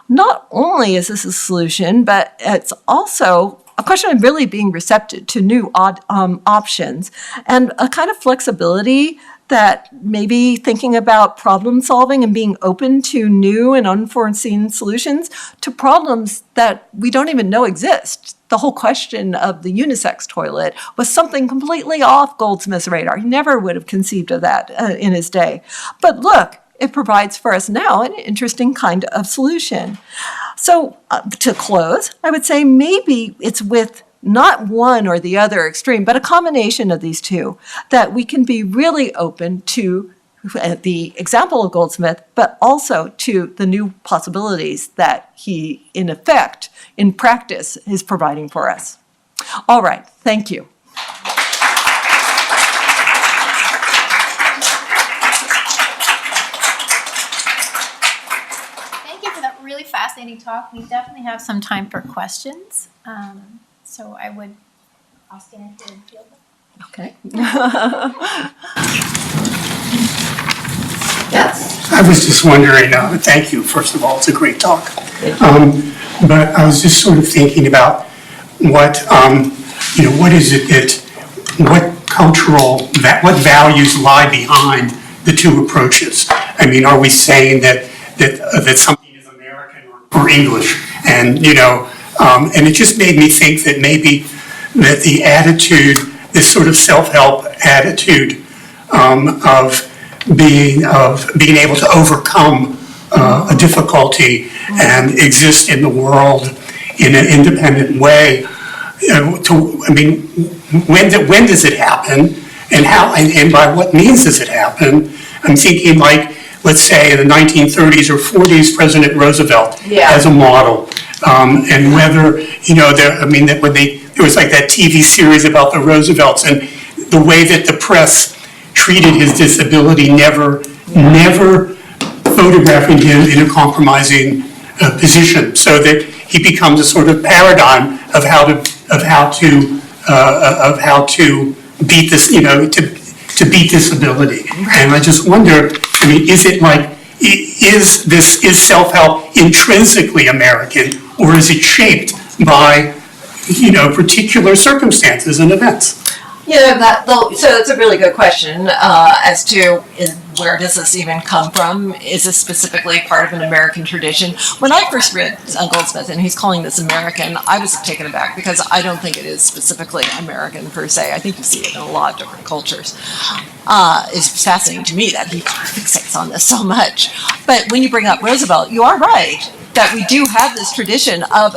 Not only is this a solution, but it's also a question of really being receptive to new options and a kind of flexibility that maybe thinking about problem solving and being open to new and unforeseen solutions to problems that we don't even know exist. The whole question of the unisex toilet was something completely off Goldsmith's radar. He never would have conceived of that in his day. But look, it provides for us now an interesting kind of solution. So to close, I would say maybe it's with not one or the other extreme, but a combination of these two, that we can be really open to the example of Goldsmith, but also to the new possibilities that he, in effect, in practice, is providing for us. All right, thank you. Fascinating talk. We definitely have some time for questions. So I'll stand here and field them. Okay. Yes. I was just wondering, thank you, first of all, it's a great talk. But I was just sort of thinking about what is it what what values lie behind the two approaches? I mean, are we saying that something is American or English? And, and it just made me think that maybe that the attitude, this sort of self-help attitude of being able to overcome a difficulty and exist in the world in an independent way. When does it happen, and how, and by what means does it happen? I'm thinking, like, let's say in the 1930s or 40s, President Roosevelt as a model, and whether there was like that TV series about the Roosevelts, and the way that the press treated his disability, never photographing him in a compromising position, so that he becomes a sort of paradigm of how to beat this, to beat disability. And I just wonder, is self-help intrinsically American, or is it shaped by, particular circumstances and events? So it's a really good question as to where does this even come from? Is this specifically part of an American tradition? When I first read Goldsmith, and he's calling this American, I was taken aback because I don't think it is specifically American per se. I think you see it in a lot of different cultures. It's fascinating to me that he fixates on this so much. But when you bring up Roosevelt, you are right that we do have this tradition of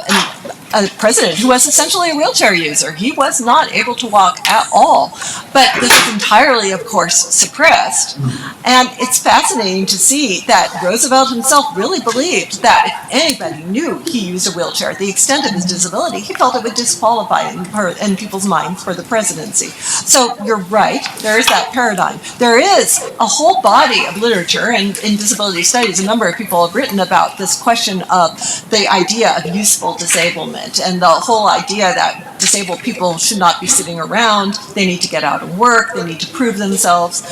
a president who was essentially a wheelchair user. He was not able to walk at all. But this is entirely, of course, suppressed. And it's fascinating to see that Roosevelt himself really believed that if anybody knew he used a wheelchair, the extent of his disability, he felt it would disqualify him in people's minds for the presidency. So you're right, there is that paradigm. There is a whole body of literature, and in disability studies, a number of people have written about this question of the idea of useful disablement, and the whole idea that disabled people should not be sitting around, they need to get out and work, they need to prove themselves.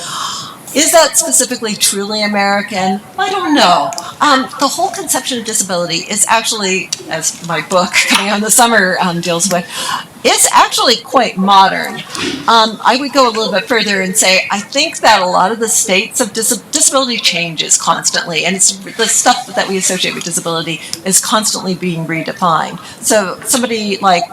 Is that specifically truly American? I don't know. The whole conception of disability is actually, as my book coming out in the summer deals with, it's actually quite modern. I would go a little bit further and say I think that a lot of the states of disability changes constantly, and it's the stuff that we associate with disability is constantly being redefined. So somebody like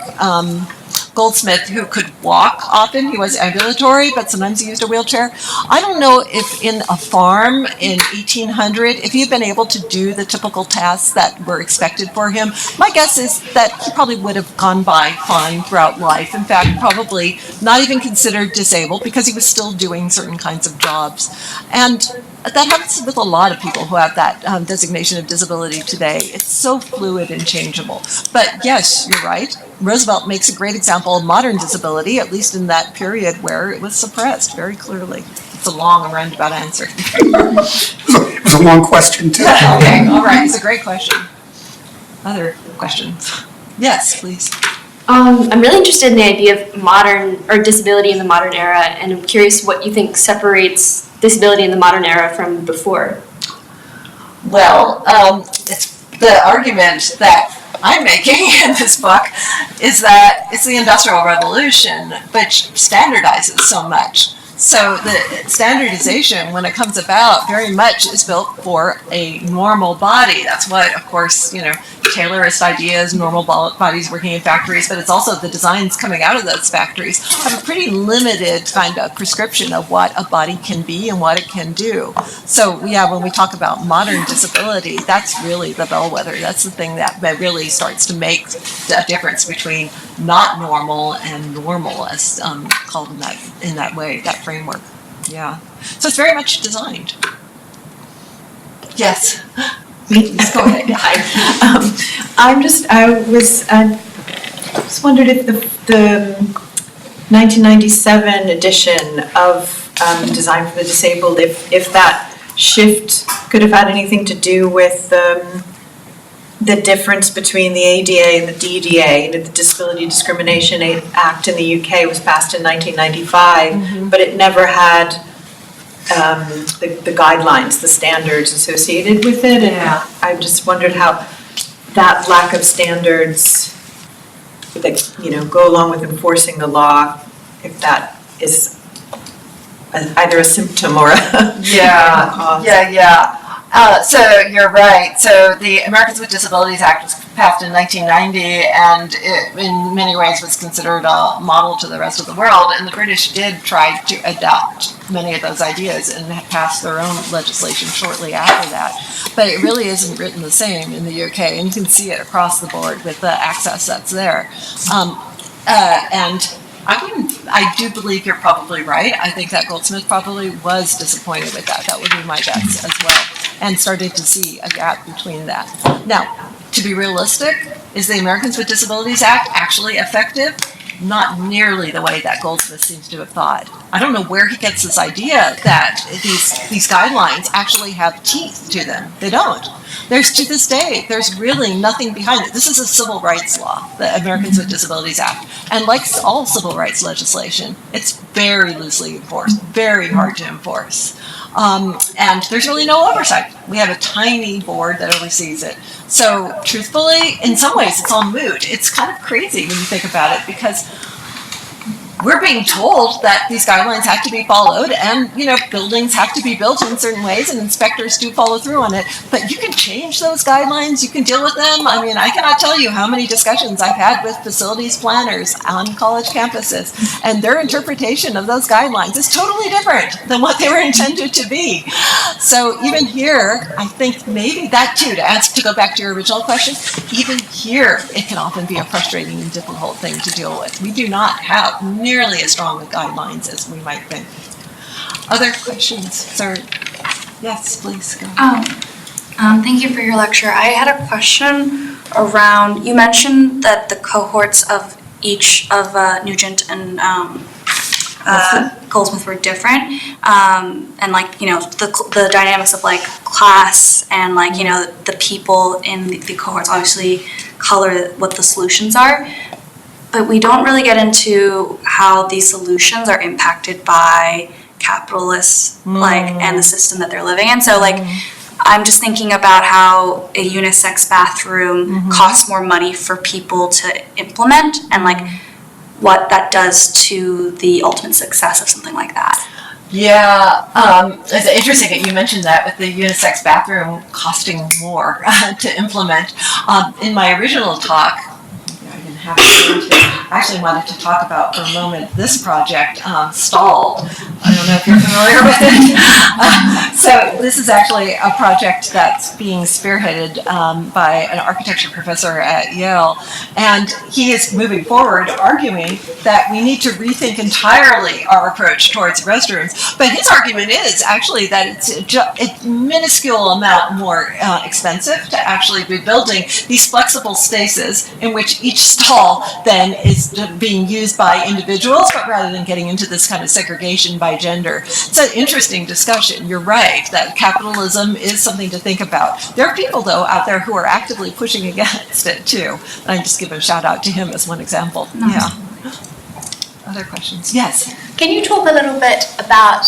Goldsmith, who could walk often, he was ambulatory, but sometimes he used a wheelchair. I don't know if in a farm in 1800, if he had been able to do the typical tasks that were expected for him, my guess is that he probably would have gone by fine throughout life. In fact, probably not even considered disabled because he was still doing certain kinds of jobs. And that happens with a lot of people who have that designation of disability today. It's so fluid and changeable. But yes, you're right. Roosevelt makes a great example of modern disability, at least in that period where it was suppressed very clearly. It's a long and roundabout answer. It was a long question, too. Okay, all right. It's a great question. Other questions? Yes, please. I'm really interested in the idea of modern or disability in the modern era, and I'm curious what you think separates disability in the modern era from before. Well, it's the argument that I'm making in this book is that it's the Industrial Revolution, which standardizes so much. So the standardization, when it comes about, very much is built for a normal body. That's what, of course, Taylorist ideas, normal bodies working in factories, but it's also the designs coming out of those factories have a pretty limited kind of prescription of what a body can be and what it can do. So yeah, when we talk about modern disability, that's really the bellwether. That's the thing that really starts to make the difference between not normal and normal, as called in that way, that framework. Yeah. So it's very much designed. Yes. Please go ahead. I just wondered if the 1997 edition of Design for the Disabled, if that shift could have had anything to do with the difference between the ADA and the DDA. The Disability Discrimination Act in the UK was passed in 1995, but it never had the guidelines, the standards associated with it, and I just wondered how that lack of standards that go along with enforcing the law, if that is either a symptom or a Yeah, cause. yeah. So you're right. So the Americans with Disabilities Act was passed in 1990, and it, in many ways, was considered a model to the rest of the world. And the British did try to adopt many of those ideas and pass their own legislation shortly after that. But it really isn't written the same in the UK, and you can see it across the board with the access that's there. And I do believe you're probably right. I think that Goldsmith probably was disappointed with that. That would be my guess as well. And started to see a gap between that. Now, to be realistic, is the Americans with Disabilities Act actually effective? Not nearly the way that Goldsmith seems to have thought. I don't know where he gets this idea that these guidelines actually have teeth to them. They don't. There's, to this day, there's really nothing behind it. This is a civil rights law, the Americans with Disabilities Act. And like all civil rights legislation, it's very loosely enforced, very hard to enforce. And there's really no oversight. We have a tiny board that oversees it. So truthfully, in some ways, it's all moot. It's kind of crazy when you think about it, because we're being told that these guidelines have to be followed, and buildings have to be built in certain ways, and inspectors do follow through on it. But you can change those guidelines, you can deal with them. I mean, I cannot tell you how many discussions I've had with facilities planners on college campuses, and their interpretation of those guidelines is totally different than what they were intended to be. So even here, I think maybe that too, to go back to your original question, even here, it can often be a frustrating and difficult thing to deal with. We do not have nearly as strong guidelines as we might think. Other questions, sir? Yes, please go. Thank you for your lecture. I had a question around, you mentioned that the cohorts of each of Nugent and Goldsmith were different, and the dynamics of class and the people in the cohorts obviously color what the solutions are. But we don't really get into how these solutions are impacted by capitalists, and the system that they're living in. So, I'm just thinking about how a unisex bathroom costs more money for people to implement, and what that does to the ultimate success of something like that. Yeah, it's interesting that you mentioned that with the unisex bathroom costing more to implement. In my original talk, I actually wanted to talk about for a moment this project, Stalled. I don't know if you're familiar with it. So this is actually a project that's being spearheaded by an architecture professor at Yale, and he is moving forward arguing that we need to rethink entirely our approach towards restrooms. But his argument is actually that it's a minuscule amount more expensive to actually be building these flexible spaces in which each stall then is being used by individuals, but rather than getting into this kind of segregation by gender. It's an interesting discussion. You're right that capitalism is something to think about. There are people, though, out there who are actively pushing against it, too. And I just give a shout out to him as one example. Nice. Yeah. Other questions? Yes. Can you talk a little bit about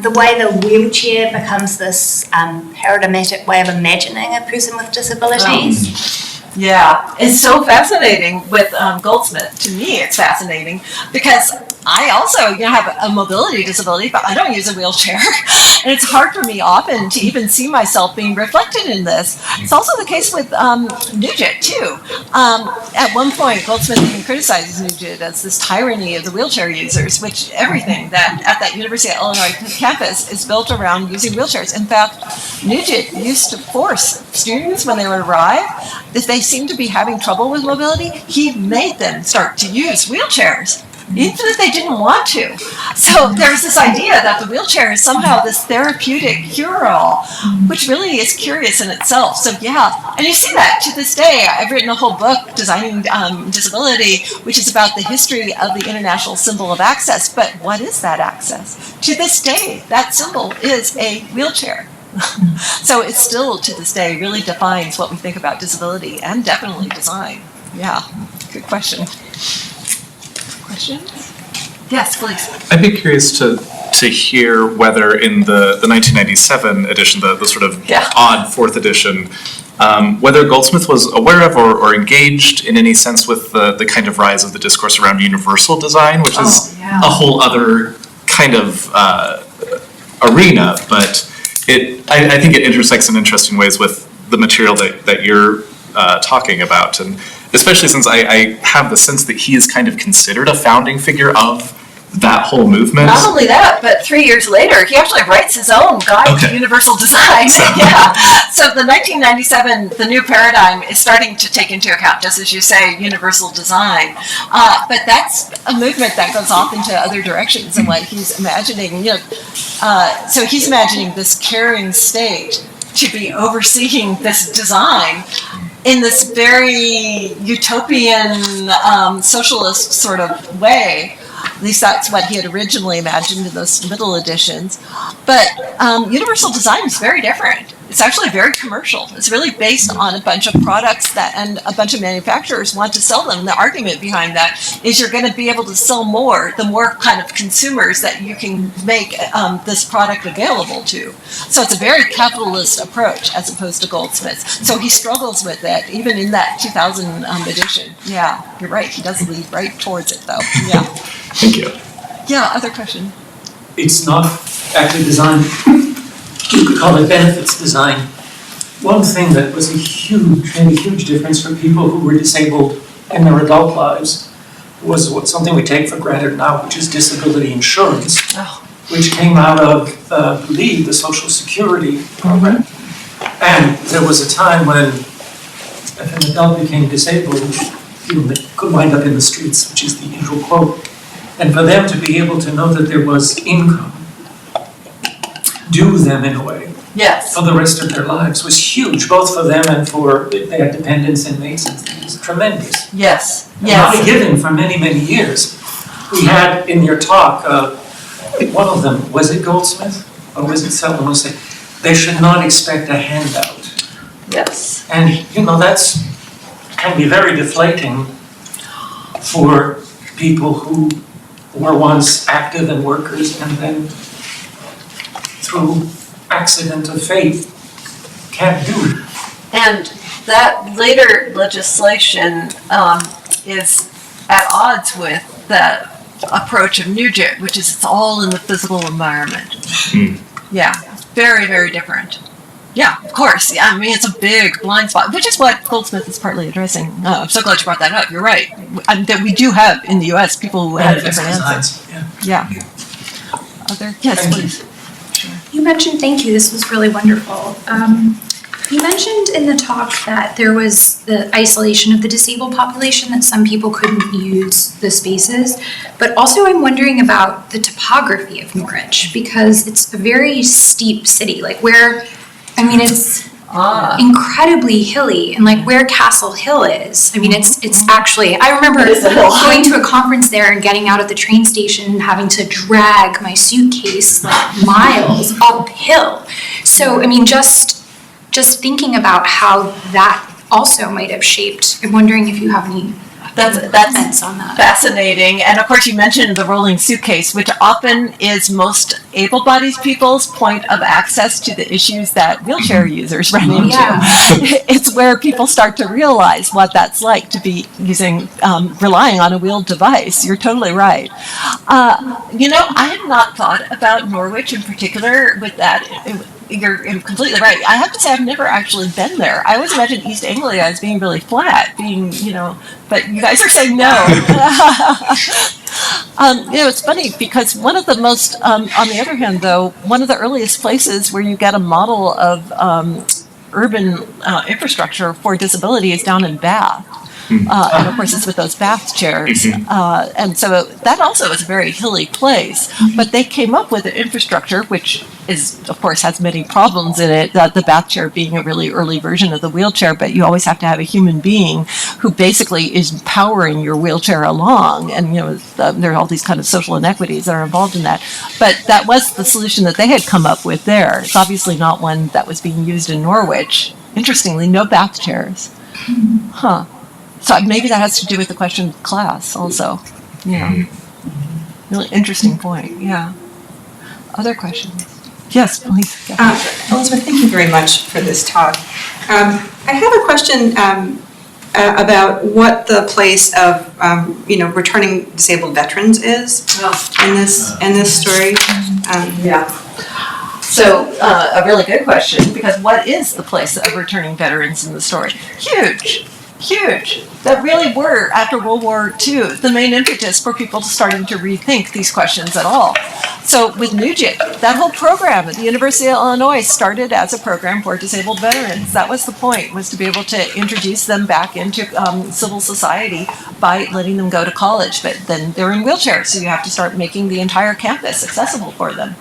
the way the wheelchair becomes this paradigmatic way of imagining a person with disabilities? Yeah, it's so fascinating with Goldsmith. To me, it's fascinating because I also have a mobility disability, but I don't use a wheelchair. And it's hard for me often to even see myself being reflected in this. It's also the case with Nugent, too. At one point, Goldsmith even criticizes Nugent as this tyranny of the wheelchair users, which everything that at that University of Illinois campus is built around using wheelchairs. In fact, Nugent used to force students when they would arrive, if they seemed to be having trouble with mobility, he made them start to use wheelchairs, even if they didn't want to. So there's this idea that the wheelchair is somehow this therapeutic cure-all, which really is curious in itself. So yeah, and you see that to this day. I've written a whole book, Designing Disability, which is about the history of the international symbol of access. But what is that access? To this day, that symbol is a wheelchair. So it still, to this day, really defines what we think about disability and definitely design. Yeah, good question. Questions? Yes, please. I'd be curious to hear whether in the 1997 edition, the sort of odd fourth edition, whether Goldsmith was aware of or engaged in any sense with the kind of rise of the discourse around universal design, which is a whole other kind of arena, but I think it intersects in interesting ways with the material that you're talking about, and especially since I have the sense that he is kind of considered a founding figure of that whole movement. Not only that, but 3 years later, he actually writes his own guide to universal design. Yeah. So the 1997, the new paradigm is starting to take into account, just as you say, universal design. But that's a movement that goes off into other directions, and what he's imagining, so he's imagining this caring state to be overseeing this design in this very utopian, socialist sort of way. At least that's what he had originally imagined in those middle editions. But universal design is very different. It's actually very commercial. It's really based on a bunch of products and a bunch of manufacturers want to sell them. The argument behind that is you're going to be able to sell more, the more kind of consumers that you can make this product available to. So it's a very capitalist approach as opposed to Goldsmith's. So he struggles with it, even in that 2000 edition. Yeah, you're right. He does lead right towards it, though. Yeah. Thank you. Yeah, other question? It's not active design. You could call it benefits design. One thing that was made a huge difference for people who were disabled in their adult lives was something we take for granted now, which is disability insurance, which came out of, I believe, the Social Security program. And there was a time when if an adult became disabled, they could wind up in the streets, which is the usual quote. And for them to be able to know that there was income due them in a way for the rest of their lives was huge, both for them and for if they had dependents and mates and things. Tremendous. Yes. Not a given for many, many years. We had in your talk, one of them, was it Goldsmith or was it Selwyn who said, they should not expect a handout. Yes. And that's can be very deflating for people who were once active and workers and then through accident of fate can't do it. And that later legislation is at odds with the approach of Nugent, which is it's all in the physical environment. Yeah, very, very different. Yeah, of course. Yeah, I mean, it's a big blind spot, which is what Goldsmith is partly addressing. I'm so glad you brought that up. You're right. That we do have in the U.S. people who have different answers. Yeah. Other? Yes, please. You mentioned, thank you, this was really wonderful. You mentioned in the talk that there was the isolation of the disabled population, that some people couldn't use the spaces, but also I'm wondering about the topography of Norwich, because it's a very steep city, it's incredibly hilly, and where Castle Hill is, it's actually, I remember going to a conference there and getting out at the train station and having to drag my suitcase miles uphill. So, just thinking about how that also might have shaped, I'm wondering if you have any comments on that. Fascinating. And of course you mentioned the rolling suitcase, which often is most able-bodied people's point of access to the issues that wheelchair users run into. Yeah. It's where people start to realize what that's like to be relying on a wheeled device. You're totally right. I had not thought about Norwich in particular with that. You're completely right. I have to say I've never actually been there. I always imagined East Anglia as being really flat, but you guys are saying no. It's funny because one of the most, on the other hand though, one of the earliest places where you get a model of urban infrastructure for disability is down in Bath. And of course it's with those bath chairs. And so that also is a very hilly place. But they came up with an infrastructure which is, of course, has many problems in it, the bath chair being a really early version of the wheelchair, but you always have to have a human being who basically is powering your wheelchair along. And, there are all these kind of social inequities that are involved in that. But that was the solution that they had come up with there. It's obviously not one that was being used in Norwich. Interestingly, no bath chairs. So maybe that has to do with the question of class also. Really interesting point, yeah. Other questions? Yes, please. Elizabeth, thank you very much for this talk. I have a question about what the place of, returning disabled veterans is in this story. So a really good question, because what is the place of returning veterans in the story? Huge. That really were, after World War II, the main impetus for people starting to rethink these questions at all. So with Nugent, that whole program at the University of Illinois started as a program for disabled veterans. That was the point, was to be able to introduce them back into civil society by letting them go to college. But then they're in wheelchairs, so you have to start making the entire campus accessible for them.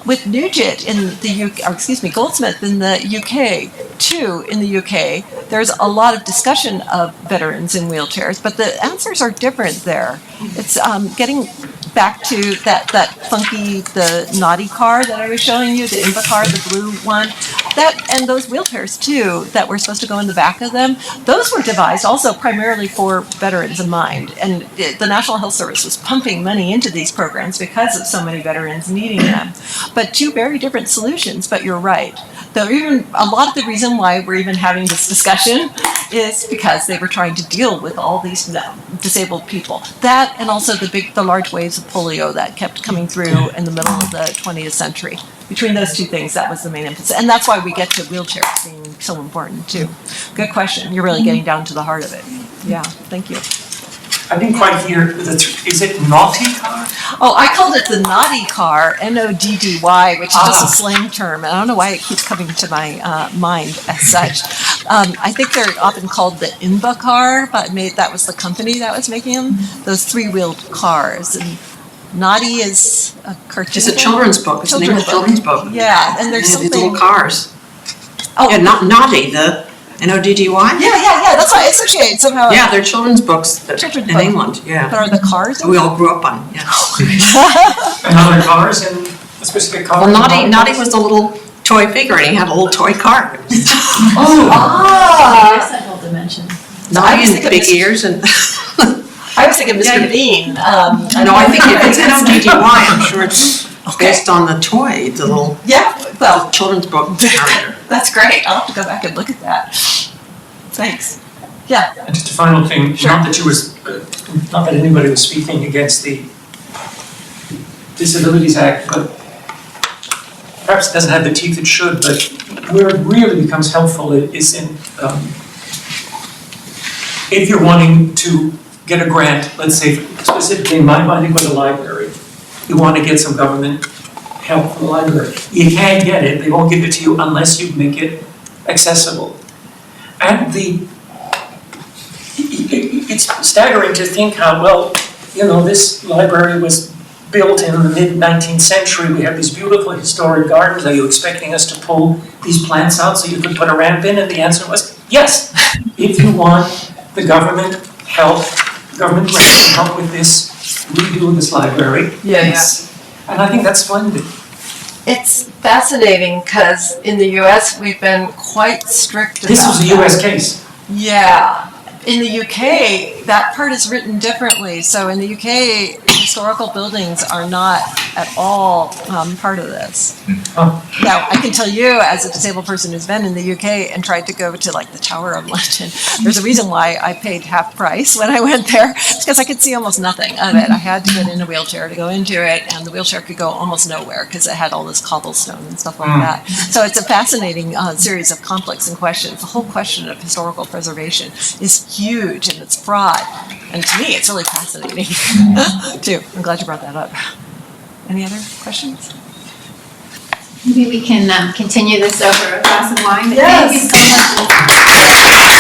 With Nugent in the UK, or excuse me, Goldsmith in the UK, too, in the UK, there's a lot of discussion of veterans in wheelchairs, but the answers are different there. It's getting back to that funky, the naughty car that I was showing you, the INVA car, the blue one, and those wheelchairs too, that were supposed to go in the back of them, those were devised also primarily for veterans in mind. And the National Health Service was pumping money into these programs because of so many veterans needing them. But two very different solutions, but you're right. Though even a lot of the reason why we're even having this discussion is because they were trying to deal with all these disabled people. That, and also the large waves of polio that kept coming through in the middle of the 20th century. Between those two things, that was the main emphasis. And that's why we get to wheelchairs being so important too. Good question. You're really getting down to the heart of it. Yeah, thank you. I didn't quite hear, is it naughty car? Oh, I called it the naughty car, N-O-D-D-Y, which is just a slang term. And I don't know why it keeps coming to my mind as such. I think they're often called the INVA car, but that was the company that was making them, those three-wheeled cars. And naughty is a cartoon. It's a children's book. It's the name of the children's book. Yeah, and there's something. These little cars. Oh, Yeah, not naughty, the N-O-D-D-Y? Yeah, that's why I associate somehow. Yeah, they're children's books Children's in book. England, yeah. But are the cars? We all grew up on, yeah. And other cars and a specific car? Well, Naughty was the little toy figure, and he had a little toy car. Motorcycle dimension. Naughty and big ears and. I was thinking Mr. Bean. No, I think it's N-O-D-D-Y, I'm sure it's based on the toy, the little. Yeah, well, children's book character. that's great. I'll have to go back and look at that. Thanks. Yeah. And just a final thing, not that anybody was speaking against the Disabilities Act, but perhaps it doesn't have the teeth it should, but where it really becomes helpful is in, if you're wanting to get a grant, let's say specifically in my mind, I think with a library, you want to get some government help from the library. You can't get it, they won't give it to you unless you make it accessible. And it's staggering to think how, well, this library was built in the mid-19th century. We have these beautiful historic gardens. Are you expecting us to pull these plants out so you could put a ramp in? And the answer was yes. If you want the government help, government grant to help with this, redo this library. Yes. And I think that's splendid. It's fascinating because in the U.S. we've been quite strict about This was a that. U.S. case. Yeah. In the UK, that part is written differently. So in the UK, historical buildings are not at all part of this. Oh. Now, I can tell you, as a disabled person who's been in the UK and tried to go to like the Tower of London, there's a reason why I paid half price when I went there. It's because I could see almost nothing of it. I had to get in a wheelchair to go into it, and the wheelchair could go almost nowhere because it had all this cobblestone and stuff like that. So it's a fascinating series of complex questions. The whole question of historical preservation is huge and it's broad. And to me, it's really fascinating too. I'm glad you brought that up. Any other questions? Maybe we can continue this over a glass of wine. But Yes. Thank you so much.